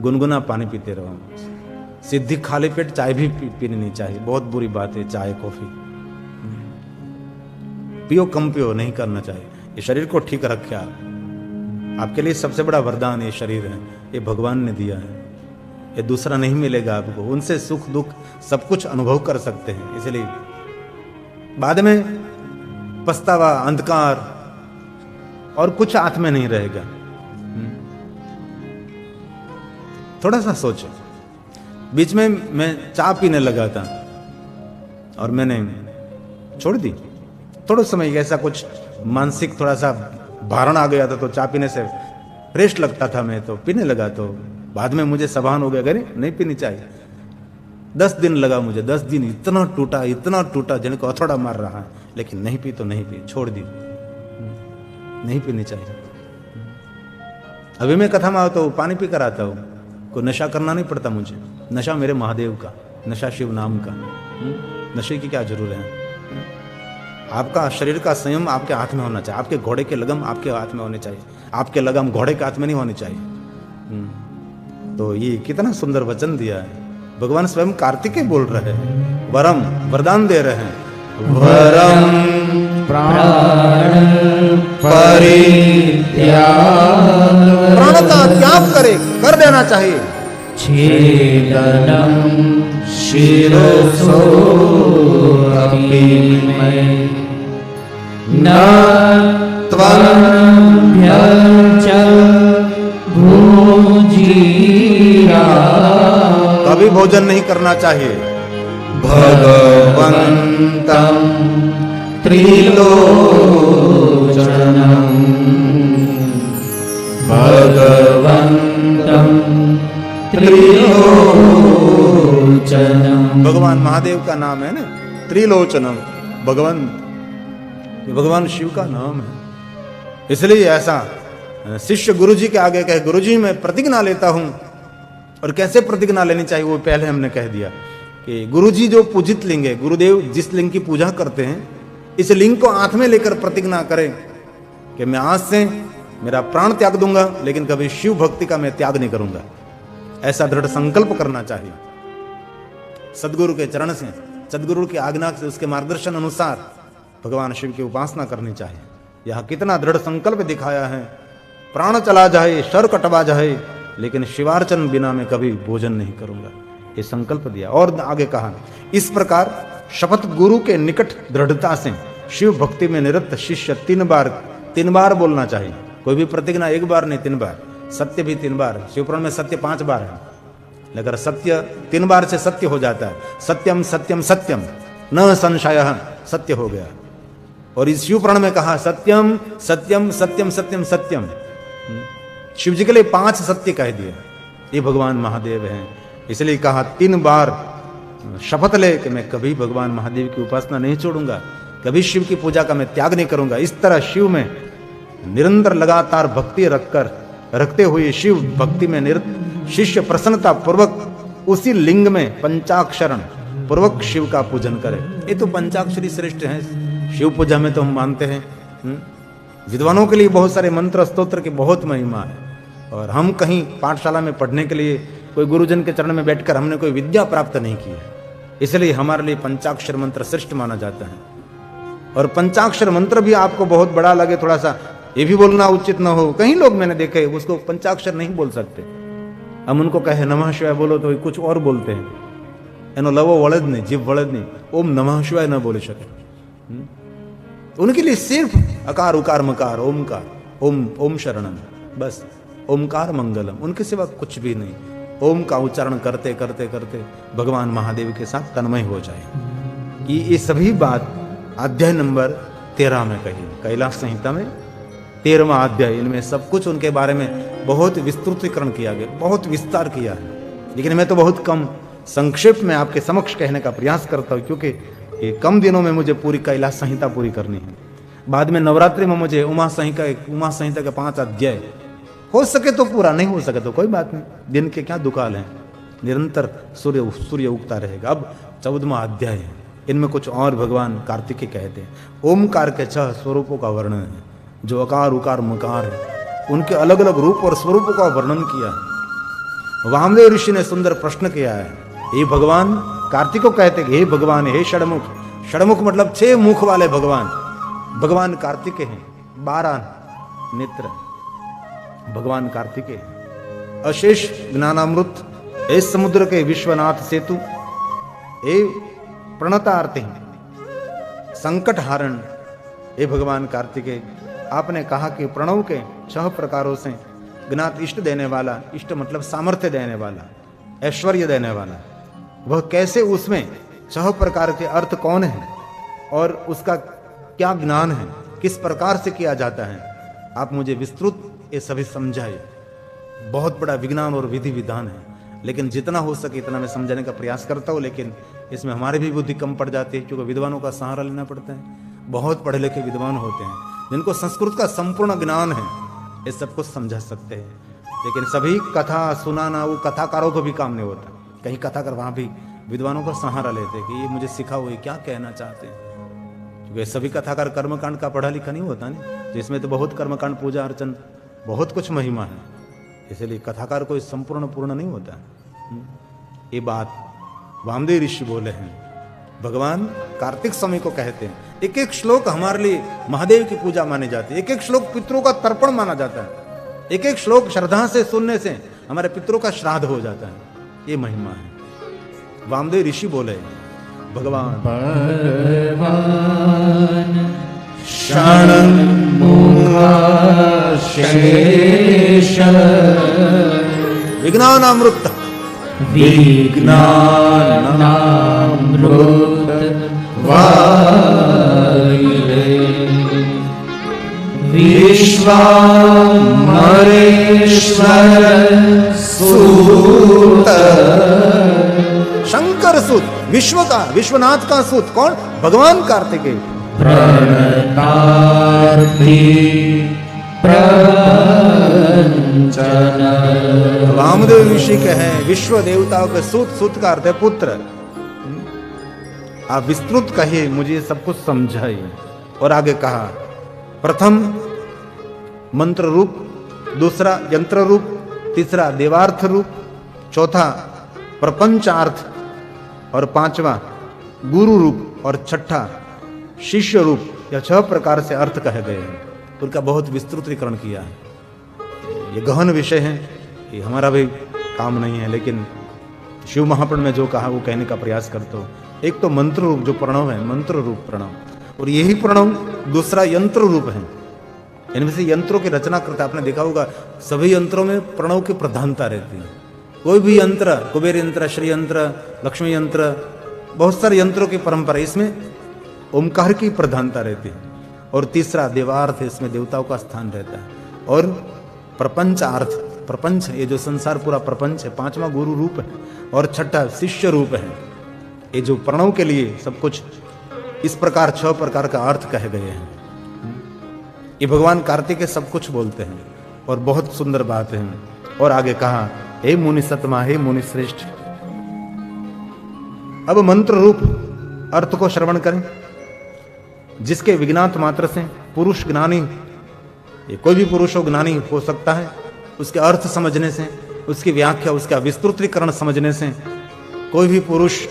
गुनगुना पानी पीते रहो। सीधी खाली पेट चाय भी पीनी नहीं चाहिए, बहुत बुरी बात है चाय कॉफी। पियो कम पियो, नहीं करना चाहिए। ये शरीर को ठीक रखे आपके लिए सबसे बड़ा वरदान ये शरीर है, ये भगवान ने दिया है, ये दूसरा नहीं मिलेगा आपको। उनसे सुख दुख सब कुछ अनुभव कर सकते हैं, इसलिए बाद में पछतावा, अंधकार और कुछ हाथ में नहीं रहेगा। थोड़ा सा सोचो, बीच में मैं चाय पीने लगा था और मैंने छोड़ दी। थोड़ा समय ऐसा कुछ मानसिक थोड़ा सा भारण आ गया था, तो चाय पीने से फ्रेश लगता था, मैं तो पीने लगा। तो बाद में मुझे सभान हो गया, अरे नहीं पीनी चाहिए। 10 दिन लगा मुझे, 10 दिन इतना टूटा जिनको हथौड़ा मार रहा है, लेकिन नहीं पी तो नहीं पी, छोड़ दी, नहीं पीनी चाहिए। अभी मैं कथा में आता हूँ, पानी पी कर आता हूँ, कोई नशा करना नहीं पड़ता मुझे। नशा मेरे महादेव का, नशा शिव नाम का। नशे की क्या जरूरत है? आपका शरीर का संयम आपके हाथ में होना चाहिए, आपके घोड़े के लगम आपके हाथ में होने चाहिए, आपके लगम घोड़े के हाथ में नहीं होने चाहिए। तो ये कितना सुंदर वचन दिया है भगवान स्वयं। कार्तिकेय बोल रहे हैं, वरम वरदान दे रहे हैं, वरम प्राण परित्याग, प्राण का त्याग करे, कर देना चाहिए। छेदनम शिरसो अपि मे न त्वं च भुजीया, कभी भोजन नहीं करना चाहिए। भगवन्तं त्रिलोचनं, भगवन्तं त्रिलोचनम। भगवान महादेव का नाम है ना त्रिलोचनम, भगवान, भगवान शिव का नाम है। इसलिए ऐसा शिष्य गुरुजी के आगे कहे, गुरुजी मैं प्रतिज्ञा लेता हूं। और कैसे प्रतिज्ञा लेनी चाहिए वो पहले हमने कह दिया कि गुरुजी जो पूजित लिंग है, गुरुदेव जिस लिंग की पूजा करते हैं, इस लिंग को हाथ में लेकर प्रतिज्ञा करें कि मैं आज से मेरा प्राण त्याग दूंगा, लेकिन कभी शिव भक्ति का मैं त्याग नहीं करूंगा। ऐसा दृढ़ संकल्प करना चाहिए। सदगुरु के चरण से, सदगुरु की आज्ञा से, उसके मार्गदर्शन अनुसार भगवान शिव की उपासना करनी चाहिए। यह कितना दृढ़ संकल्प दिखाया है। प्राण चला जाए, शर कटवा जाए, लेकिन शिवार्चन बिना मैं कभी भोजन नहीं करूंगा, ये संकल्प दिया। और आगे कहा, इस प्रकार शपथ गुरु के निकट दृढ़ता से शिव भक्ति में निरत शिष्य 3 बार बोलना चाहिए। कोई भी प्रतिज्ञा 1 बार नहीं, 3 बार। सत्य भी 3 बार, शिवपुराण में सत्य 5 बार है, लेकिन सत्य 3 बार से सत्य हो जाता है। सत्यम सत्यम सत्यम न संशय, सत्य हो गया। और इस शिवपुराण में कहा सत्यम सत्यम सत्यम सत्यम सत्यम। शिव जी के लिए 5 सत्य कह दिए। ये भगवान महादेव हैं, इसलिए कहा 3 बार शपथ ले कि मैं कभी भगवान महादेव की उपासना नहीं छोड़ूंगा, कभी शिव की पूजा का मैं त्याग नहीं करूंगा। इस तरह शिव में निरंतर लगातार भक्ति रखते हुए शिव भक्ति में निरत शिष्य प्रसन्नता पूर्वक उसी लिंग में पंचाक्षरण पूर्वक शिव का पूजन करे। ये तो पंचाक्षरी श्रेष्ठ है शिव पूजा में, तो हम मानते हैं। विद्वानों के लिए बहुत सारे मंत्र स्तोत्र की बहुत महिमा है, और हम कहीं पाठशाला में पढ़ने के लिए कोई गुरुजन के चरण में बैठकर हमने कोई विद्या प्राप्त नहीं की है, इसलिए हमारे लिए पंचाक्षर मंत्र श्रेष्ठ माना जाता है। और पंचाक्षर मंत्र भी आपको बहुत बड़ा लगे, थोड़ा सा ये भी बोलना उचित न हो। कई लोग मैंने देखे उसको पंचाक्षर नहीं बोल सकते। हम उनको कहे नमः शिवाय बोलो तो कुछ और बोलते हैं, एनो लवो वड़द नहीं, जीव वड़द नहीं, ओम नमः शिवाय न बोले सके। उनके लिए सिर्फ अकार उकार मकार ओमकार, ओम ओम शरणम, बस ओमकार मंगलम, उनके सिवा कुछ भी नहीं। ओम का उच्चारण करते करते करते भगवान महादेव के साथ तन्मय हो जाए। ये सभी बात अध्याय नंबर 13 में कही, कैलाश संहिता में 13वां अध्याय। इनमें सब कुछ उनके बारे में बहुत विस्तृतीकरण किया गया, बहुत विस्तार किया है, लेकिन मैं तो बहुत कम संक्षेप में आपके समक्ष कहने का प्रयास करता हूँ, क्योंकि ये कम दिनों में मुझे पूरी कैलाश संहिता पूरी करनी है। बाद में नवरात्रि में मुझे उमा संहिता के 5 अध्याय हो सके तो पूरा, नहीं हो सके तो कोई बात नहीं, दिन के क्या दुकाल हैं, निरंतर सूर्य उगता रहेगा। अब 14वां अध्याय है, इनमें कुछ और भगवान कार्तिकेय कहते हैं। ओमकार के 6 स्वरूपों का वर्णन है, जो अकार उकार मकार है, उनके अलग अलग रूप और स्वरूपों का वर्णन किया है। वामदेव ऋषि ने सुंदर प्रश्न किया है, हे भगवान, कार्तिक को कहते हैं, हे भगवान, हे षडमुख। षडमुख मतलब 6 मुख वाले भगवान, भगवान कार्तिकेय हैं। 12 नेत्र भगवान कार्तिकेय हैं। अशेष ज्ञानामृत, हे समुद्र के विश्वनाथ सेतु, हे प्रणतार्ते, संकट हारण, हे भगवान कार्तिकेय। आपने कहा कि प्रणव के 6 प्रकारों से ज्ञात इष्ट देने वाला, इष्ट मतलब सामर्थ्य देने वाला, ऐश्वर्य देने वाला, वह कैसे, उसमें 6 प्रकार के अर्थ कौन है और उसका क्या ज्ञान है, किस प्रकार से किया जाता है, आप मुझे विस्तृत ये सभी समझाए। बहुत बड़ा विज्ञान और विधि विधान है, लेकिन जितना हो सके इतना मैं समझाने का प्रयास करता हूँ, लेकिन इसमें हमारी भी बुद्धि कम पड़ जाती है, क्योंकि विद्वानों का सहारा लेना पड़ता है। बहुत पढ़े लिखे विद्वान होते हैं जिनको संस्कृत का संपूर्ण ज्ञान है, ये सब कुछ समझा सकते हैं, लेकिन सभी कथा सुनाना वो कथाकारों को भी काम नहीं होता। कहीं कथाकार वहाँ भी विद्वानों का सहारा लेते कि ये मुझे सिखाओ, ये क्या कहना चाहते हैं, क्योंकि सभी कथाकार कर्मकांड का पढ़ा लिखा नहीं होता नहीं, जिसमें तो बहुत कर्मकांड, पूजा अर्चन, बहुत कुछ महिमा है, इसलिए कथाकार कोई संपूर्ण पूर्ण नहीं होता। ये बात वामदेव ऋषि बोले हैं, भगवान कार्तिक समय को कहते हैं। एक एक श्लोक हमारे लिए महादेव की पूजा माने जाती है, एक एक श्लोक पितरों का तर्पण माना जाता है, एक एक श्लोक श्रद्धा से सुनने से हमारे पितरों का श्राद्ध हो जाता है। ये महिमा है। वामदेव ऋषि बोले, भगवान विज्ञानामृत विज्ञानामृत विश्वामरेश्वर सूत, शंकर सूत, विश्व का, विश्वनाथ का सूत कौन? भगवान कार्तिकेय। प्रणतार्थी प्रपंचन, वामदेव ऋषि कहे विश्व देवताओं के सूत, सूत का अर्थ है पुत्र। आप विस्तृत कहिए, मुझे सब कुछ समझाइए। और आगे कहा, प्रथम मंत्र रूप, दूसरा यंत्र रूप, तीसरा देवार्थ रूप, चौथा प्रपंचार्थ और 5वां गुरु रूप और 6ठा शिष्य रूप। यह 6 प्रकार से अर्थ कहे गए हैं, उनका बहुत विस्तृतीकरण किया है। ये गहन विषय है, ये हमारा भी काम नहीं है, लेकिन शिव महापुराण में जो कहा वो कहने का प्रयास करता हूँ। एक तो मंत्र रूप जो प्रणव है, मंत्र रूप प्रणव, और यही प्रणव दूसरा यंत्र रूप है। इनमें से यंत्रों की रचना करता, आपने देखा होगा सभी यंत्रों में प्रणव की प्रधानता रहती है। कोई भी यंत्र, कुबेर यंत्र, श्री यंत्र, लक्ष्मी यंत्र, बहुत सारे यंत्रों की परंपरा, इसमें ओमकार की प्रधानता रहती है। और तीसरा देवार्थ, इसमें देवताओं का स्थान रहता है। और प्रपंचार्थ, प्रपंच ये जो संसार पूरा प्रपंच है, 5वां गुरु रूप है। और 6ठा शिष्य रूप है। ये जो प्रणव के लिए सब कुछ इस प्रकार 6 प्रकार का अर्थ कहे गए हैं। ये भगवान कार्तिकेय सब कुछ बोलते हैं और बहुत सुंदर बात है। और आगे कहा, हे मुनि सतमा, हे मुनि श्रेष्ठ, अब मंत्र रूप अर्थ को श्रवण करें, जिसके विज्ञात मात्र से पुरुष ज्ञानी, ये कोई भी पुरुष हो ज्ञानी हो सकता है। उसके अर्थ समझने से, उसकी व्याख्या, उसका विस्तृतीकरण समझने से कोई भी पुरुष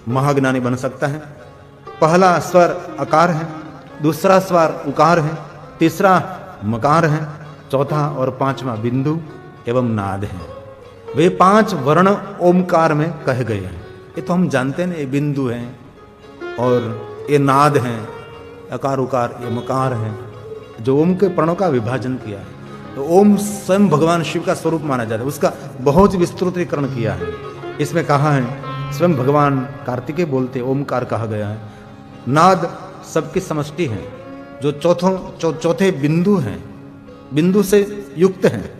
महाज्ञानी बन सकता है। पहला स्वर अकार है, दूसरा स्वर उकार है, तीसरा मकार है, चौथा और 5वां बिंदु एवं नाद है। वे 5 वर्ण ओमकार में कहे गए हैं। ये तो हम जानते हैं, ये बिंदु हैं और ये नाद हैं, अकार उकार, ये मकार हैं, जो ओम के प्रणों का विभाजन किया है। तो ओम स्वयं भगवान शिव का स्वरूप माना जाता है, उसका बहुत विस्तृतीकरण किया है। इसमें कहा है, स्वयं भगवान कार्तिकेय बोलते ओमकार कहा गया है। नाद सबकी समष्टि है, जो चौथे बिंदु हैं, बिंदु से युक्त हैं।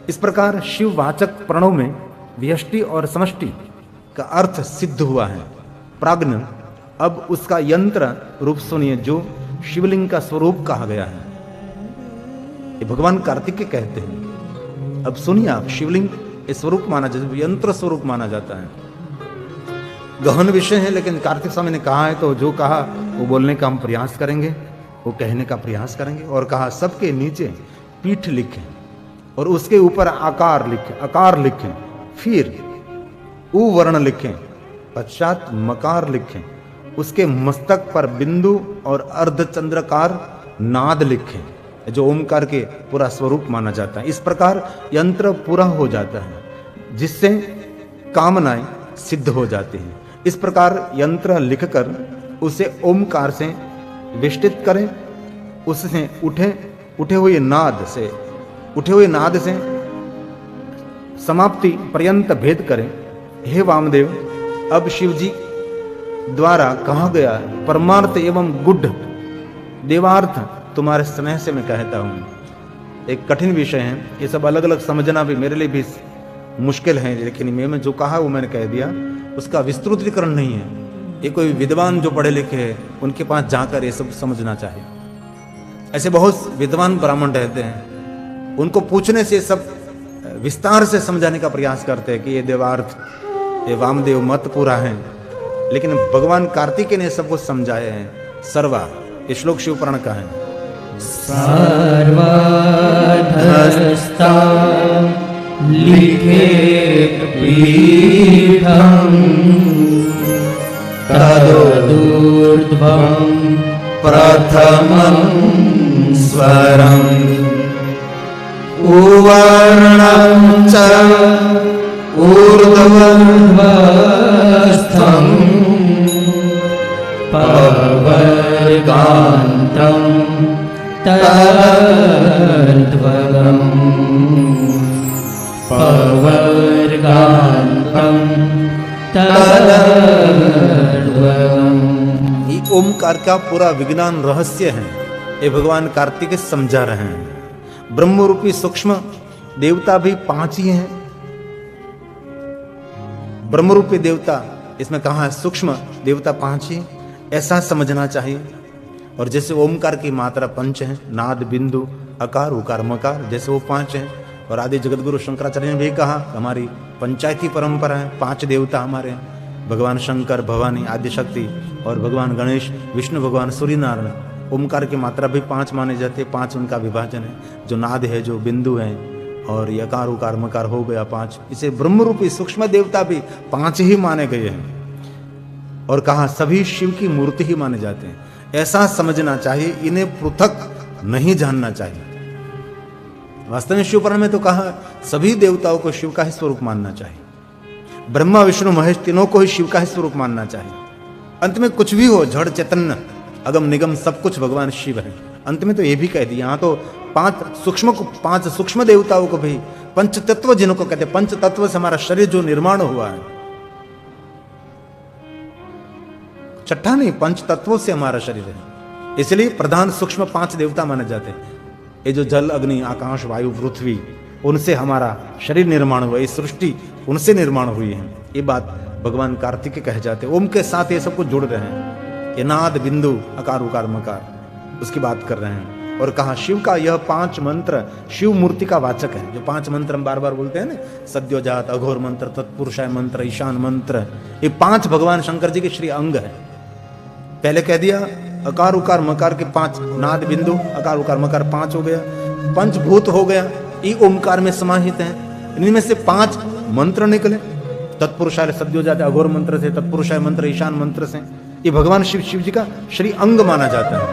इस प्रकार शिववाचक प्रणव में व्यष्टि और समष्टि का अर्थ सिद्ध हुआ है। प्राज्ञ अब उसका यंत्र रूप सुनिए जो शिवलिंग का स्वरूप कहा गया है। ये भगवान कार्तिकेय कहते हैं। अब सुनिए आप, शिवलिंग स्वरूप माना जाता है, यंत्र स्वरूप माना जाता है। गहन विषय है, लेकिन कार्तिक स्वामी ने कहा है तो जो कहा वो बोलने का हम प्रयास करेंगे, वो कहने का प्रयास करेंगे। और कहा सबके नीचे पीठ लिखें और उसके ऊपर आकार लिखें, फिर उ वर्ण लिखें, पश्चात मकार लिखें, उसके मस्तक पर बिंदु और अर्धचंद्रकार नाद लिखें, जो ओमकार के पूरा स्वरूप माना जाता है। इस प्रकार यंत्र पूरा हो जाता है, जिससे कामनाएं सिद्ध हो जाती हैं। इस प्रकार यंत्र लिखकर उसे ओमकार से विष्टित करें, उससे उठे हुए नाद से समाप्ति पर्यंत भेद करें। हे वामदेव, अब शिव जी द्वारा कहा गया परमार्थ एवं गुढ़ देवार्थ तुम्हारे स्नेह से मैं कहता हूं। एक कठिन विषय है, ये सब अलग अलग समझना भी मेरे लिए भी मुश्किल है, लेकिन मैं जो कहा वो मैंने कह दिया, उसका विस्तृतीकरण नहीं है। ये कोई विद्वान जो पढ़े लिखे हैं उनके पास जाकर ये सब समझना चाहिए। ऐसे बहुत विद्वान ब्राह्मण रहते हैं, उनको पूछने से सब विस्तार से समझाने का प्रयास करते हैं कि ये देवार्थ, ये वामदेव मत पूरा है, लेकिन भगवान कार्तिकेय ने सब कुछ समझाया है। सर्वा, ये श्लोक शिव पुराण का है। सर्वधस्ता लिखेत पीठम् तदूर्ध्वं प्रथमं स्वरम् उवर्णं च ऊर्ध्वस्थं पवर्गान्तं तद्वगम् पवर्गान्तं तद्वगम्। ये ओमकार का पूरा विज्ञान रहस्य है, ये भगवान कार्तिकेय समझा रहे हैं। ब्रह्म रूपी सूक्ष्म देवता भी 5 ही हैं। ब्रह्म रूपी देवता इसमें कहा है, सूक्ष्म देवता 5 ही, ऐसा समझना चाहिए। और जैसे ओमकार की मात्रा 5 है, नाद, बिंदु, अकार, उकार, मकार, जैसे वो 5 हैं। और आदि जगतगुरु शंकराचार्य ने भी कहा, हमारी पंचायती परंपरा है, 5 देवता हमारे हैं, भगवान शंकर, भवानी, आदि शक्ति और भगवान गणेश, विष्णु भगवान, सूर्य नारायण। ओमकार की मात्रा भी 5 माने जाते हैं, 5 उनका विभाजन है। जो नाद है, जो बिंदु है, और यकार, उकार, मकार हो गया 5। इसे ब्रह्म रूपी सूक्ष्म देवता भी 5 ही माने गए हैं। और कहा सभी शिव की मूर्ति ही माने जाते हैं, ऐसा समझना चाहिए, इन्हें पृथक नहीं जानना चाहिए। वास्तव में शिव पुराण में तो कहा सभी देवताओं को शिव का ही स्वरूप मानना चाहिए। ब्रह्मा, विष्णु, महेश तीनों को ही शिव का ही स्वरूप मानना चाहिए। अंत में कुछ भी हो, जड़ चैतन्य, अगम निगम, सब कुछ भगवान शिव है। अंत में तो ये भी कह दिया, यहाँ तो 5 सूक्ष्म देवताओं को भी पंच तत्व जिनको कहते हैं, पंच तत्व से हमारा शरीर जो निर्माण हुआ है, छठा नहीं, पंच तत्वों से हमारा शरीर है। इसलिए प्रधान सूक्ष्म 5 देवता माने जाते हैं। ये जो जल, अग्नि, आकाश, वायु, पृथ्वी, उनसे हमारा शरीर निर्माण हुआ, ये सृष्टि उनसे निर्माण हुई है। ये बात भगवान कार्तिकेय कह जाते हैं। ओम के साथ ये सब कुछ जुड़ रहे हैं। ये नाद, बिंदु, अकार, उकार, मकार, उसकी बात कर रहे हैं। और कहा शिव का यह 5 मंत्र शिव मूर्ति का वाचक है। जो 5 मंत्र हम बार बार बोलते हैं ना, सद्योजात, अघोर मंत्र, तत्पुरुषाय मंत्र, ईशान मंत्र, ये 5 भगवान शंकर जी के श्री अंग है। पहले कह दिया अकार, उकार, मकार के 5, नाद, बिंदु, अकार, उकार, मकार 5 हो गया, पंचभूत हो गया, ये ओमकार में समाहित है। इनमें से 5 मंत्र निकले, तत्पुरुषाय सद्योजात, अघोर मंत्र से, तत्पुरुषाय मंत्र, ईशान मंत्र से। ये भगवान शिव जी का श्री अंग माना जाता है।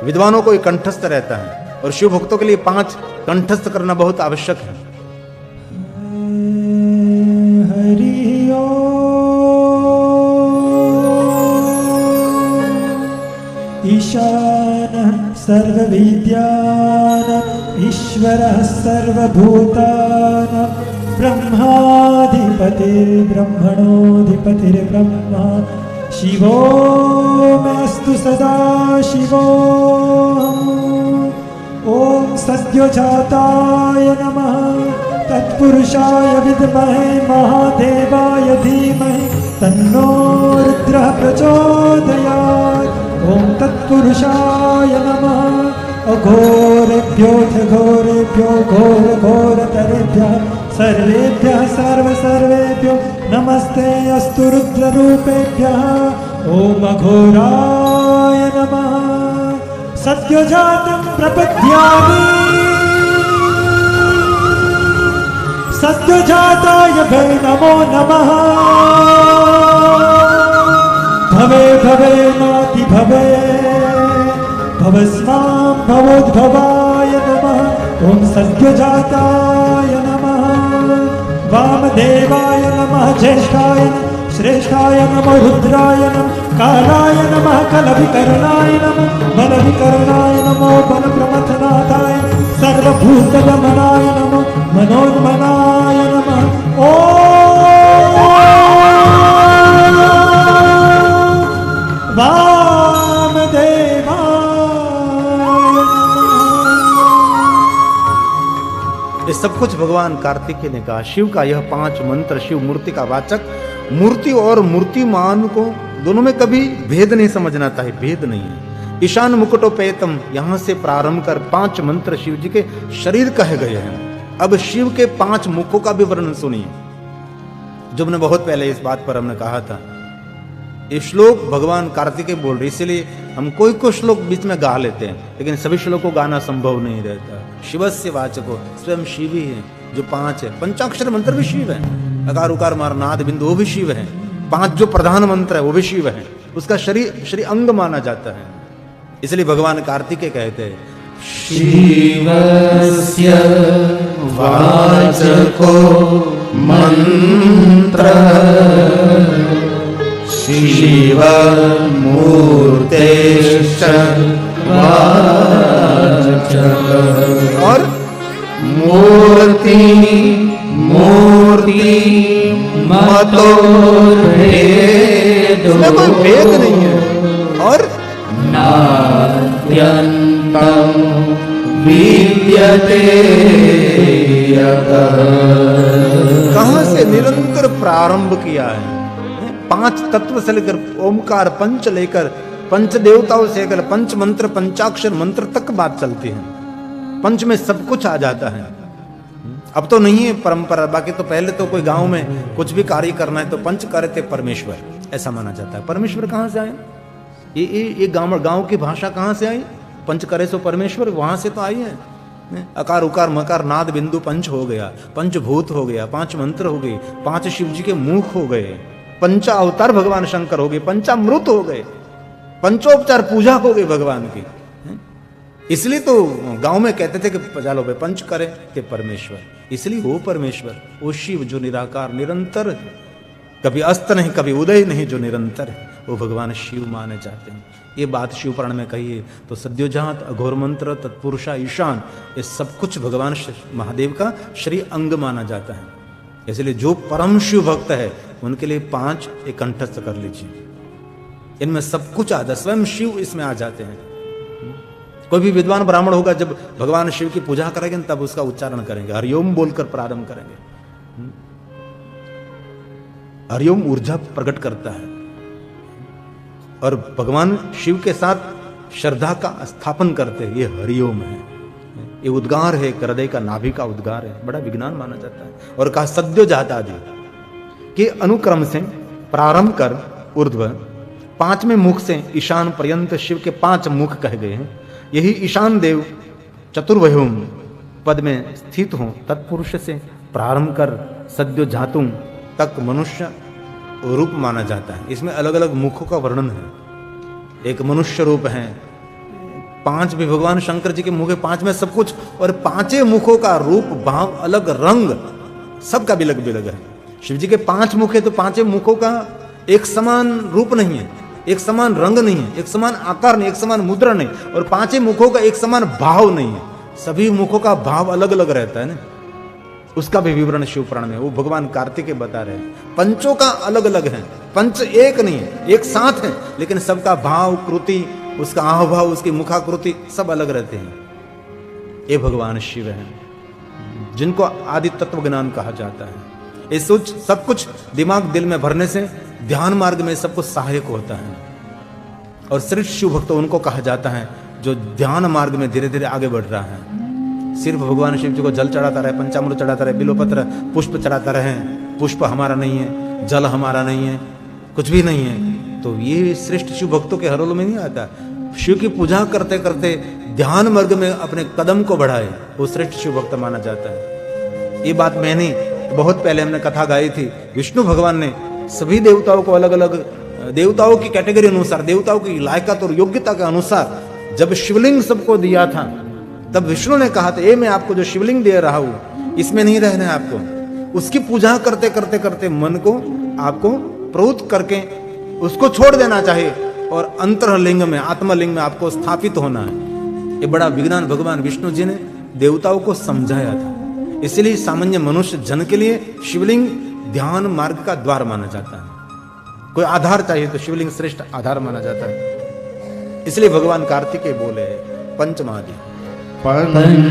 विद्वानों को ये कंठस्थ रहता है, और शिव भक्तों के लिए 5 कंठस्थ करना बहुत आवश्यक है। हरि ओम। ईशानः सर्वविद्यानां ईश्वरः सर्वभूतानां ब्रह्माधिपतिर्ब्रह्मणोऽधिपतिर्ब्रह्मा शिवोऽस्तु सदा शिवो। ॐ सद्योजाताय नमः, तत्पुरुषाय विद्महे महादेवाय धीमहि तन्नो रुद्रः प्रचोदयात्। तत्पुरुषाय नमः अघोरेभ्योऽथ घोरेभ्यो घोरघोरतरेभ्यः सर्वेभ्यः सर्वेभ्यो नमस्ते अस्तु रुद्ररूपेभ्यः ॐ अघोराय नमः सद्योजातं प्रपद्यामि सद्योजाताय वै नमो नमः भवे भवे नाति भवे भवस्मां भवोद्भवाय नमः ॐ सद्योजाताय नमः वामदेवाय नमः ज्येष्ठाय श्रेष्ठाय नमः रुद्राय नमः कालाय नमः कलविकरणाय नमः बलविकरणाय नमो बलप्रमथनाथाय सर्वभूतदमनाय नमः मनोन्मनाय नमः ये सब कुछ भगवान कार्तिकेय ने कहा। शिव का यह 5 मंत्र, शिव मूर्ति का वाचक, मूर्ति और मूर्तिमान को दोनों में कभी भेद नहीं समझना चाहिए, भेद नहीं है। ईशान मुकुटोपेतम, यहां से प्रारंभ कर 5 मंत्र शिव जी के शरीर कहे गए हैं। अब शिव के 5 मुखों का भी वर्णन सुनिए, जो हमने बहुत पहले इस बात पर हमने कहा था। ये श्लोक भगवान कार्तिकेय बोल रहे, इसलिए हम कोई श्लोक बीच में गा लेते हैं, लेकिन सभी श्लोक को गाना संभव नहीं रहता। शिवस्य वाचको, स्वयं शिव ही है जो 5 है। पंचाक्षर मंत्र भी शिव है, अकार उकार मार नाद बिंदु वो भी शिव है। 5 जो प्रधान मंत्र है वो भी शिव है, उसका श्री अंग माना जाता है। इसलिए भगवान कार्तिकेय कहते हैं शिवस्य वाचको मंत्र शिव मूर्तेश्च वाचक और मूर्ति मतो भेद, इसमें कोई भेद नहीं है। और नाद्यन्तं विद्यते यतः, कहां से निरंतर प्रारंभ किया है। 5 तत्व से लेकर ओमकार पंच लेकर पंच देवताओं से लेकर पंच मंत्र पंचाक्षर मंत्र तक बात चलती है। पंच में सब कुछ आ जाता है। अब तो नहीं है परंपरा, बाकी तो पहले तो कोई गांव में कुछ भी कार्य करना है तो पंच करते परमेश्वर, ऐसा माना जाता है। परमेश्वर कहां से आए? ये गांव की भाषा कहां से आई? पंच करे सो परमेश्वर, वहां से तो आई है। अकार उकार मकार नाद बिंदु पंच हो गया, पंचभूत हो गया, 5 मंत्र हो गए, 5 शिव जी के मुख हो गए, 5 अवतार भगवान शंकर हो गए, 5 हो गए, 5 पूजा हो गई भगवान की। इसलिए तो गांव में कहते थे कि चलो भाई पंच करे के परमेश्वर, इसलिए वो परमेश्वर, वो शिव जो निराकार निरंतर, कभी अस्त नहीं कभी उदय नहीं, जो निरंतर है, वो भगवान शिव माने जाते हैं। ये बात शिव पुराण में कही है। तो सद्योजात, अघोर मंत्र, तत्पुरुषा, ईशान, ये सब कुछ भगवान महादेव का श्री अंग माना जाता है। इसलिए जो परम शिव भक्त है उनके लिए 5 एक कंठस्थ कर लीजिए। इनमें सब कुछ आता, स्वयं शिव इसमें आ जाते हैं। कोई भी विद्वान ब्राह्मण होगा जब भगवान शिव की पूजा करेंगे तब उसका उच्चारण करेंगे, हरिओम बोलकर प्रारंभ करेंगे। हरिओम ऊर्जा प्रकट करता है और भगवान शिव के साथ श्रद्धा का स्थापन करते हैं। ये हरिओम है, ये उद्गार है, हृदय का नाभि का उद्गार है, बड़ा विज्ञान माना जाता है। और कहा सद्योजात आदि के अनुक्रम से प्रारंभ कर ऊर्ध्व 5वें मुख से ईशान पर्यंत शिव के 5 मुख कहे गए हैं। यही ईशान देव चतुर्वयुम पद में स्थित हो, तत्पुरुष से प्रारंभ कर सद्योजातुम तक मनुष्य रूप माना जाता है। इसमें अलग अलग मुखों का वर्णन है। एक मनुष्य रूप है, 5 भी भगवान शंकर जी के मुख है, 5 में सब कुछ, और 5 मुखों का रूप भाव अलग, रंग सबका भी अलग है। शिव जी के 5 मुख है तो 5 मुखों का एक समान रूप नहीं है, एक समान रंग नहीं है, एक समान आकार नहीं, एक समान मुद्रा नहीं, और 5 मुखों का एक समान भाव नहीं है। सभी मुखों का भाव अलग अलग रहता है ना। उसका भी विवरण शिव पुराण में वो भगवान कार्तिकेय बता रहे हैं। पंचों का अलग अलग है, पंच एक नहीं है, एक साथ है, लेकिन सबका भाव कृति, उसका आहाव, उसकी मुखाकृति सब अलग रहते हैं। ये भगवान शिव है जिनको आदि तत्व ज्ञान कहा जाता है। ये सब कुछ दिमाग दिल में भरने से ध्यान मार्ग में सब कुछ सहायक होता है। और श्रेष्ठ शिव भक्त उनको कहा जाता है जो ध्यान मार्ग में धीरे धीरे आगे बढ़ रहा है। सिर्फ भगवान शिव जी को जल चढ़ाता रहे, पंचामृत चढ़ाता रहे, बिल्वपत्र पुष्प चढ़ाता रहे, पुष्प हमारा नहीं है, जल हमारा नहीं है, कुछ भी नहीं है, तो ये श्रेष्ठ शिव भक्तों के हरोल में नहीं आता। शिव की पूजा करते करते ध्यान मार्ग में अपने कदम को बढ़ाए, वो श्रेष्ठ शिव भक्त माना जाता है। ये बात मैंने बहुत पहले हमने कथा गाई थी। विष्णु भगवान ने सभी देवताओं को अलग अलग देवताओं की कैटेगरी अनुसार, देवताओं की लायकात और योग्यता के अनुसार जब शिवलिंग सबको दिया था, तब विष्णु ने कहा था, ये मैं आपको जो शिवलिंग दे रहा हूं इसमें नहीं रहना है आपको। उसकी पूजा करते करते करते मन को आपको प्रवृत्त करके उसको छोड़ देना चाहिए और अंतरलिंग में, आत्मलिंग में आपको स्थापित होना है। ये बड़ा विज्ञान भगवान विष्णु जी ने देवताओं को समझाया था। इसलिए सामान्य मनुष्य जन के लिए शिवलिंग ध्यान मार्ग का द्वार माना जाता है। कोई आधार चाहिए तो शिवलिंग श्रेष्ठ आधार माना जाता है। इसलिए भगवान कार्तिकेय बोले पंचमादि पंचमादि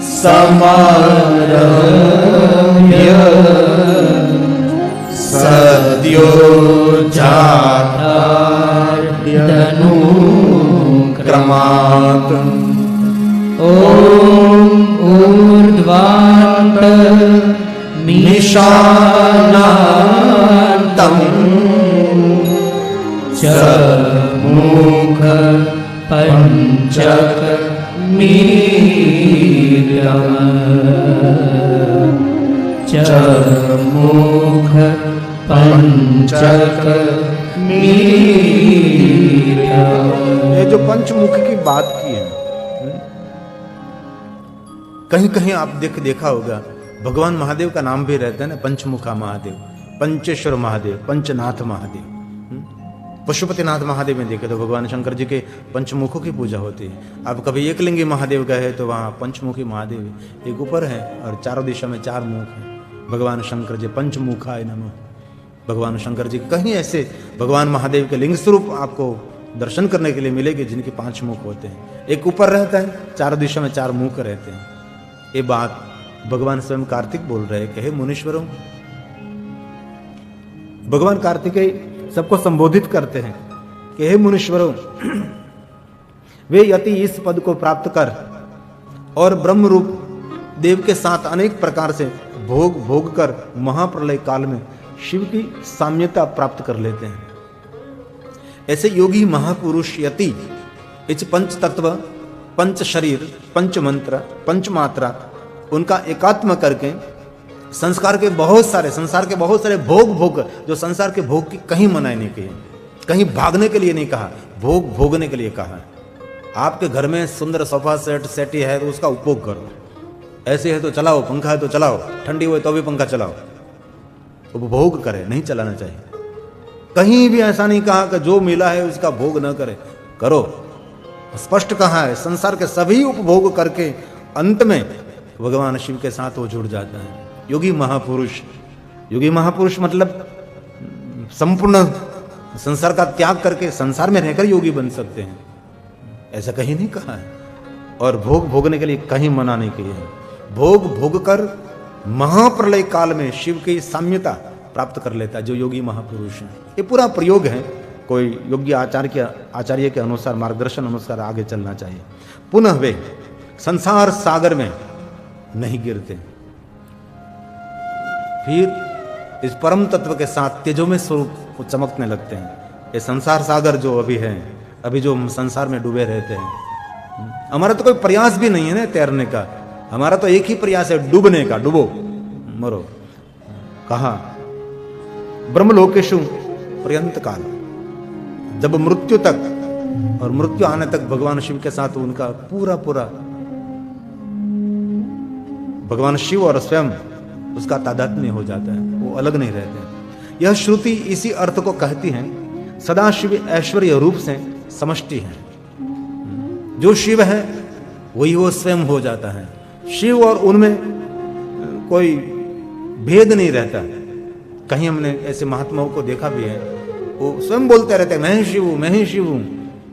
समारभ्य सद्यो जातार्यनुक्रमात् ॐ ऊर्ध्वान्त निशानान्तं च मुख पंचक मीर्यम च मुख पंचक मीर्यम। ये जो पंचमुख की बात की है, कहीं कहीं आप देखा होगा भगवान महादेव का नाम भी रहता है ना, पंचमुखा महादेव, पंचेश्वर महादेव, पंचनाथ महादेव। पशुपतिनाथ महादेव में देखे तो भगवान शंकर जी के पंचमुखों की पूजा होती है। अब कभी एकलिंगी महादेव गए तो वहाँ पंचमुखी महादेव एक ऊपर है और चारों दिशा में 4 मुख हैं। भगवान शंकर जी पंचमुखाय नमः। भगवान शंकर जी कहीं ऐसे भगवान महादेव के लिंग स्वरूप आपको दर्शन करने के लिए मिलेगी जिनके 5 मुख होते हैं। एक ऊपर रहता है, चारों दिशा में 4 मुख रहते हैं। ये बात भगवान स्वयं कार्तिक बोल रहे हैं कि हे मुनीश्वरों, भगवान कार्तिकेय सबको संबोधित करते हैं कि हे मुनीश्वरों, वे यति इस पद को प्राप्त कर और ब्रह्म रूप देव के साथ अनेक प्रकार से भोग कर महाप्रलय काल में शिव की साम्यता प्राप्त कर लेते हैं। ऐसे योगी महापुरुष यति इस पंच तत्व, पंच शरीर, पंच मंत्र, पंच मात्रा उनका एकात्म करके संसार के बहुत सारे भोग जो संसार के भोग की कहीं मनाई नहीं की, कहीं भागने के लिए नहीं कहा, भोगने के लिए कहा। आपके घर में सुंदर सोफा सेट है तो उसका उपभोग करो, ऐसे है तो चलाओ, पंखा है तो चलाओ, ठंडी हुई तो भी पंखा चलाओ, उपभोग करे, नहीं चलाना चाहिए। कहीं भी ऐसा नहीं कहा कि जो मिला है उसका भोग न करे, करो। स्पष्ट कहा है, संसार के सभी उपभोग करके अंत में भगवान शिव के साथ वो जुड़ जाता है। योगी महापुरुष मतलब संपूर्ण संसार का त्याग करके संसार में रहकर योगी बन सकते हैं, ऐसा कहीं नहीं कहा है। और भोगने के लिए कहीं मना नहीं किया है। भोग कर महाप्रलय काल में शिव की साम्यता प्राप्त कर लेता है जो योगी महापुरुष है। ये पूरा प्रयोग है, कोई योग्य आचार्य के अनुसार, मार्गदर्शन अनुसार आगे चलना चाहिए। पुनः वे संसार सागर में नहीं गिरते, फिर इस परम तत्व के साथ तेजोमय स्वरूप चमकने लगते हैं। ये संसार सागर जो अभी जो संसार में डूबे रहते हैं, हमारा तो कोई प्रयास भी नहीं है ना तैरने का, हमारा तो एक ही प्रयास है, डूबने का, डूबो मरो। कहा ब्रह्मलोकेशु पर्यंत काल, जब मृत्यु तक और मृत्यु आने तक भगवान शिव के साथ उनका पूरा भगवान शिव और स्वयं उसका तादात्म्य हो जाता है, वो अलग नहीं रहते हैं। यह श्रुति इसी अर्थ को कहती है, सदा शिव ऐश्वर्य रूप से समष्टि है। जो शिव है वही वो स्वयं हो जाता है। शिव और उनमें कोई भेद नहीं रहता। कहीं हमने ऐसे महात्माओं को देखा भी है, वो स्वयं बोलते रहते हैं मैं ही शिव हूं,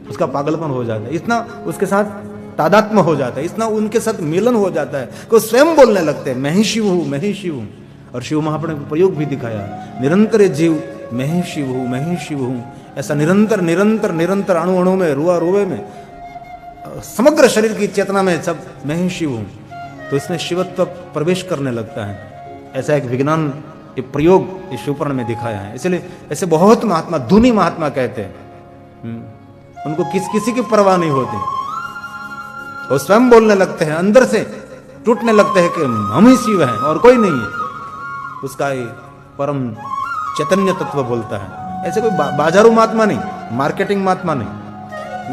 उसका पागलपन हो जाता है, इतना उसके साथ तादात्म्य हो जाता है, इतना उनके साथ मिलन हो जाता है कि वो स्वयं बोलने लगते हैं मैं ही शिव हूं। और शिव महापुरुष ने प्रयोग भी दिखाया, निरंतर जीव मैं ही शिव हूँ, मैं ही शिव हूँ, ऐसा निरंतर निरंतर निरंतर अणु अणु में, रुआ रुए में, समग्र शरीर की चेतना में सब मैं ही शिव हूँ, तो इसमें शिवत्व प्रवेश करने लगता है। ऐसा एक विज्ञान ये प्रयोग इस शिवपुराण में दिखाया है। इसलिए ऐसे बहुत महात्मा, धुनी महात्मा कहते हैं, उनको किसी की परवाह नहीं होती, वो स्वयं बोलने लगते हैं, अंदर से टूटने लगते हैं कि हम ही शिव हैं और कोई नहीं है, उसका ये परम चैतन्य तत्व बोलता है। ऐसे कोई बाजारू महात्मा नहीं, मार्केटिंग महात्मा नहीं,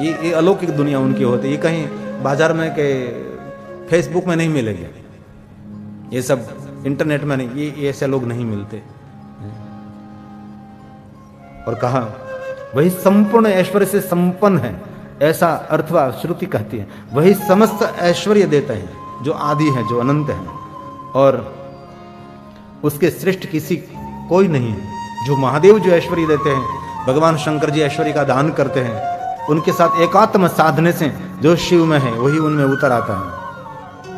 ये अलौकिक दुनिया उनकी होती है। ये कहीं बाजार में के फेसबुक में नहीं मिलेंगे, ये सब इंटरनेट में नहीं, ये ऐसे लोग नहीं मिलते। और कहा वही संपूर्ण ऐश्वर्य से संपन्न है, ऐसा अर्थवा श्रुति कहती है। वही समस्त ऐश्वर्य देता है, जो आदि है, जो अनंत है, और उसके श्रेष्ठ किसी कोई नहीं है। जो महादेव जो ऐश्वर्य देते हैं, भगवान शंकर जी ऐश्वर्य का दान करते हैं, उनके साथ एकात्म साधने से जो शिव में है वही उनमें उतर आता है।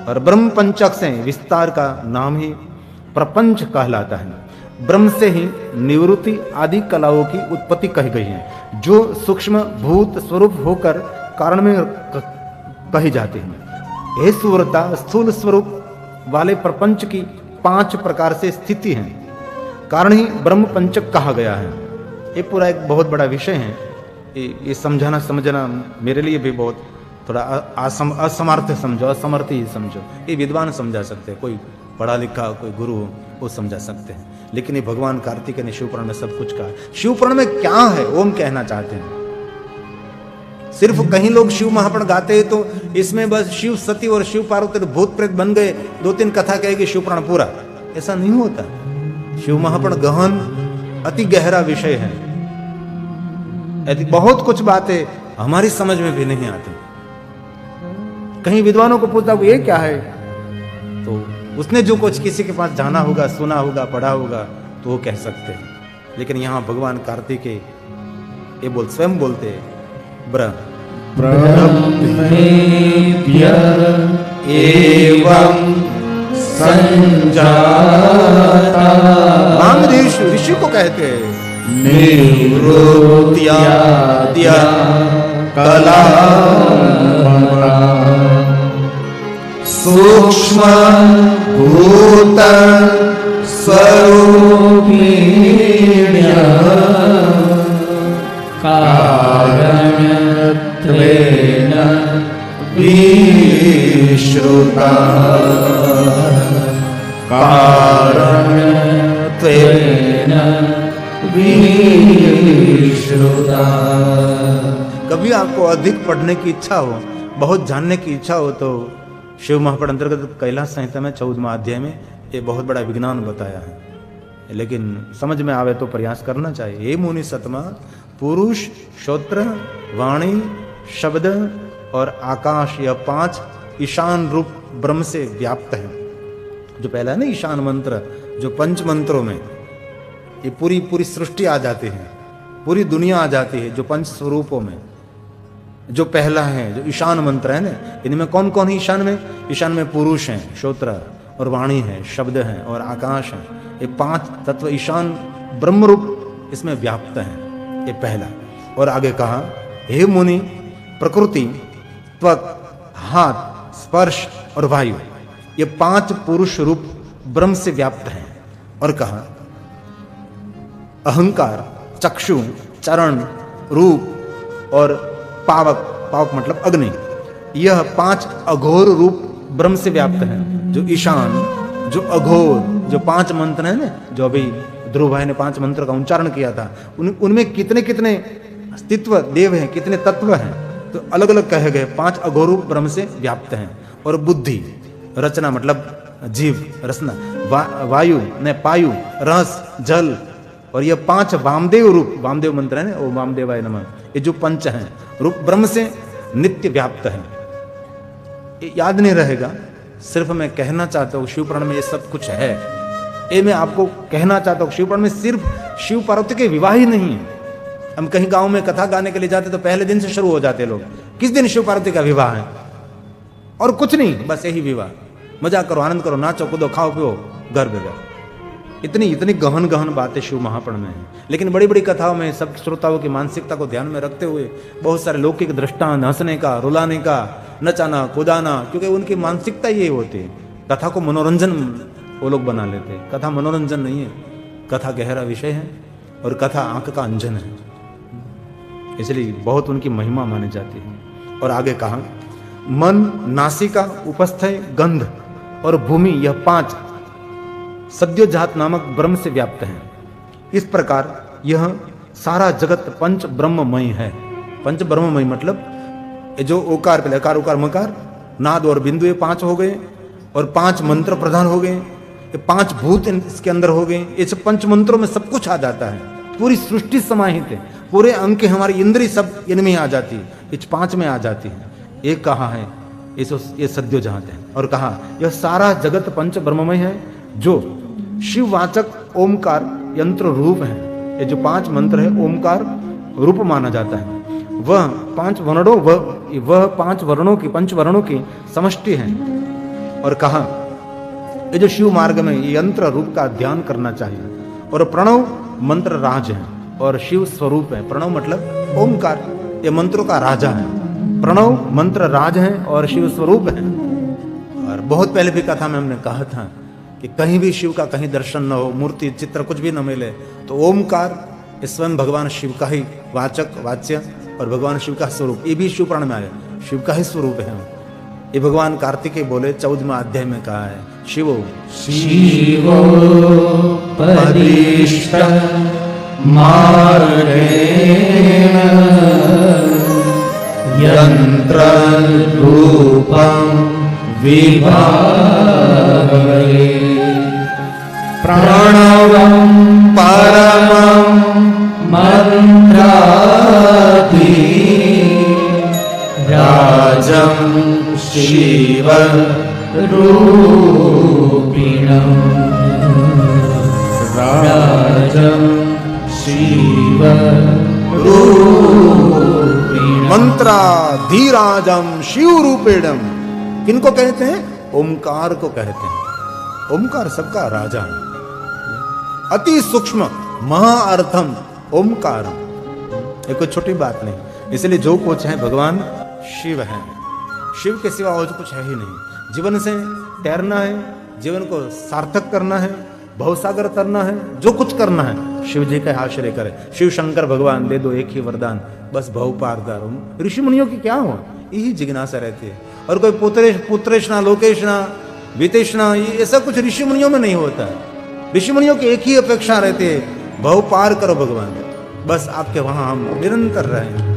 और ब्रह्म पंचक से विस्तार का नाम ही प्रपंच कहलाता है। ब्रह्म से ही निवृत्ति आदि कलाओं की उत्पत्ति कही गई है, जो सूक्ष्म भूत स्वरूप होकर कारण में कही जाती है। हे सूरता, स्थूल स्वरूप वाले प्रपंच की 5 प्रकार से स्थिति है, कारण ही ब्रह्म पंचक कहा गया है। ये पूरा एक बहुत बड़ा विषय है, ये समझना मेरे लिए भी बहुत थोड़ा असमर्थ समझो, असमर्थ ही समझो। ये विद्वान समझा सकते हैं, कोई पढ़ा लिखा कोई गुरु हो वो समझा सकते हैं, लेकिन ये भगवान कार्तिकेय ने शिवपुराण में सब कुछ कहा। शिवपुराण में क्या है वो हम कहना चाहते हैं। सिर्फ कहीं लोग शिव महापुराण गाते हैं तो इसमें बस शिव सती और शिव पार्वती भूत प्रेत बन गए, 2-3 कथा कहेगी शिवपुराण पूरा, ऐसा नहीं होता। शिव महापुराण गहन अति गहरा विषय है, ऐसी बहुत कुछ बातें हमारी समझ में भी नहीं आती। कहीं विद्वानों को पूछता ये क्या है, तो उसने जो कुछ किसी के पास जाना होगा, सुना होगा, पढ़ा होगा तो वो कह सकते हैं। लेकिन यहाँ भगवान कार्तिकेय ये स्वयं बोलते एवं संजाता, ऋषि को कहते हैं निवृत्त्या कला सूक्ष्म भूत स्वरूपिण्य कारणत्वेन विश्रुता, कारणत्वेन विश्रुता। कभी आपको अधिक पढ़ने की इच्छा हो, बहुत जानने की इच्छा हो, तो शिव महापुराण अंतर्गत कैलाश संहिता में 14वां अध्याय में ये बहुत बड़ा विज्ञान बताया है। लेकिन समझ में आवे तो प्रयास करना चाहिए। ये मुनि सतमा पुरुष, श्रोत्र, वाणी, शब्द और आकाश, यह 5 ईशान रूप ब्रह्म से व्याप्त है। जो पहला है ना ईशान मंत्र, जो 5 मंत्रों में ये पूरी सृष्टि आ जाती है, पूरी दुनिया आ जाती है, जो 5 स्वरूपों में। जो पहला है जो ईशान मंत्र है ना, इनमें कौन कौन है ईशान में? ईशान में पुरुष हैं, श्रोत्र और वाणी है, शब्द है और आकाश है। ये 5 तत्व ईशान ब्रह्म रूप इसमें व्याप्त है, ये पहला। और आगे कहा हे मुनि, प्रकृति, त्वक, हाथ, स्पर्श और वायु, ये 5 पुरुष रूप ब्रह्म से व्याप्त हैं। और कहा अहंकार, चक्षु, चरण, रूप और पावक, पावक मतलब अग्नि, यह 5 अघोर रूप ब्रह्म से व्याप्त है। जो ईशान, जो अघोर, जो 5 मंत्र है ना, जो अभी ध्रुव भाई ने 5 मंत्र का उच्चारण किया था, उनमें कितने कितने अस्तित्व देव हैं, कितने तत्व हैं, तो अलग अलग कहे गए। 5 अघोर रूप ब्रह्म से व्याप्त हैं। और बुद्धि, रचना मतलब जीव, रचना, वायु ने पायु, रस, जल, और ये 5 वामदेव रूप, वामदेव मंत्र है ना, ओ वामदेवाय नमः, ये जो 5 हैं रूप ब्रह्म से नित्य व्याप्त है। ये याद नहीं रहेगा, सिर्फ मैं कहना चाहता हूँ शिवपुराण में ये सब कुछ है। ये मैं आपको कहना चाहता हूँ, शिवपुराण में सिर्फ शिव पार्वती के विवाह ही नहीं है। हम कहीं गांव में कथा गाने के लिए जाते तो पहले दिन से शुरू हो जाते लोग, किस दिन शिव पार्वती का विवाह है, और कुछ नहीं, बस यही विवाह। मजा करो, आनंद करो, नाचो कूदो, खाओ पियो, घर बेगा। इतनी इतनी गहन गहन बातें शिव महापुराण में हैं। लेकिन बड़ी बड़ी कथाओं में सब श्रोताओं की मानसिकता को ध्यान में रखते हुए बहुत सारे लौकिक दृष्टांत, हंसने का, रुलाने का, नचाना कूदाना, क्योंकि उनकी मानसिकता ये होती है। कथा को मनोरंजन वो लोग बना लेते हैं। कथा मनोरंजन नहीं है, कथा गहरा विषय है और कथा आंख का अंजन है, इसलिए बहुत उनकी महिमा मानी जाती है। और आगे कहा, मन, नासिका, उपस्थय, गंध और भूमि, यह 5 सद्योजात नामक ब्रह्म से व्याप्त हैं। इस प्रकार यह सारा जगत पंच ब्रह्ममय है। पंच ब्रह्ममय मतलब ये जो ओकार पहले अकार उकार मकार नाद और बिंदु, ये 5 हो गए और 5 मंत्र प्रधान हो गए, ये 5 भूत इसके अंदर हो गए। इस 5 मंत्रों में सब कुछ आ जाता है, पूरी सृष्टि समाहित है, पूरे अंक हमारी इंद्रिय सब इनमें आ जाती है, इस 5 में आ जाती है। एक कहा है ये सद्योजात है। और कहा यह सारा जगत पंच ब्रह्ममय है, जो शिववाचक ओमकार यंत्र रूप है। ये जो 5 मंत्र है ओमकार रूप माना जाता है। वह 5 वर्णों वह 5 वर्णों की, 5 वर्णों की समष्टि है। और कहा ये जो शिव मार्ग में ये यंत्र रूप का ध्यान करना चाहिए। और प्रणव मंत्र राज है और शिव स्वरूप है। प्रणव मतलब ओमकार, ये मंत्रों का राजा है। प्रणव मंत्र राज है और शिव स्वरूप है। और बहुत पहले भी कथा में हमने कहा था कि कहीं भी शिव का कहीं दर्शन न हो, मूर्ति चित्र कुछ भी न मिले, तो ओमकार स्वयं भगवान शिव का ही वाचक वाच्य और भगवान शिव का स्वरूप, ये भी शिव पुराण में आया, शिव का ही स्वरूप है। ये भगवान कार्तिकेय बोले 14वें अध्याय में कहा है, शिवो शिवो परिष्ट मार्गेण यंत्र रूपं विभावये प्रणवं परमं मंत्रादि राजं शिव रूपिणं राजं शिव रूपिणं मंत्राधिराजम शिव रूपेणम। किनको कहते हैं? ओमकार को कहते हैं। ओमकार सबका राजा है, अति सूक्ष्म महाअर्थम ओमकारम। ये कोई छोटी बात नहीं, इसलिए जो कुछ है भगवान शिव है। शिव के सिवा और कुछ है ही नहीं। जीवन से तैरना है, जीवन को सार्थक करना है, भवसागर तरना है, जो कुछ करना है शिव जी का आश्रय करे। शिव शंकर भगवान दे दो एक ही वरदान, बस भव पार करो। ऋषि मुनियों की क्या हो, यही जिज्ञासा रहती है। और कोई पुत्रेशना लोकेशना वितेशना ये सब कुछ ऋषि मुनियों में नहीं होता है। ऋषि मुनियों की एक ही अपेक्षा रहती है, भव पार करो भगवान, बस आपके वहां हम निरंतर रहें।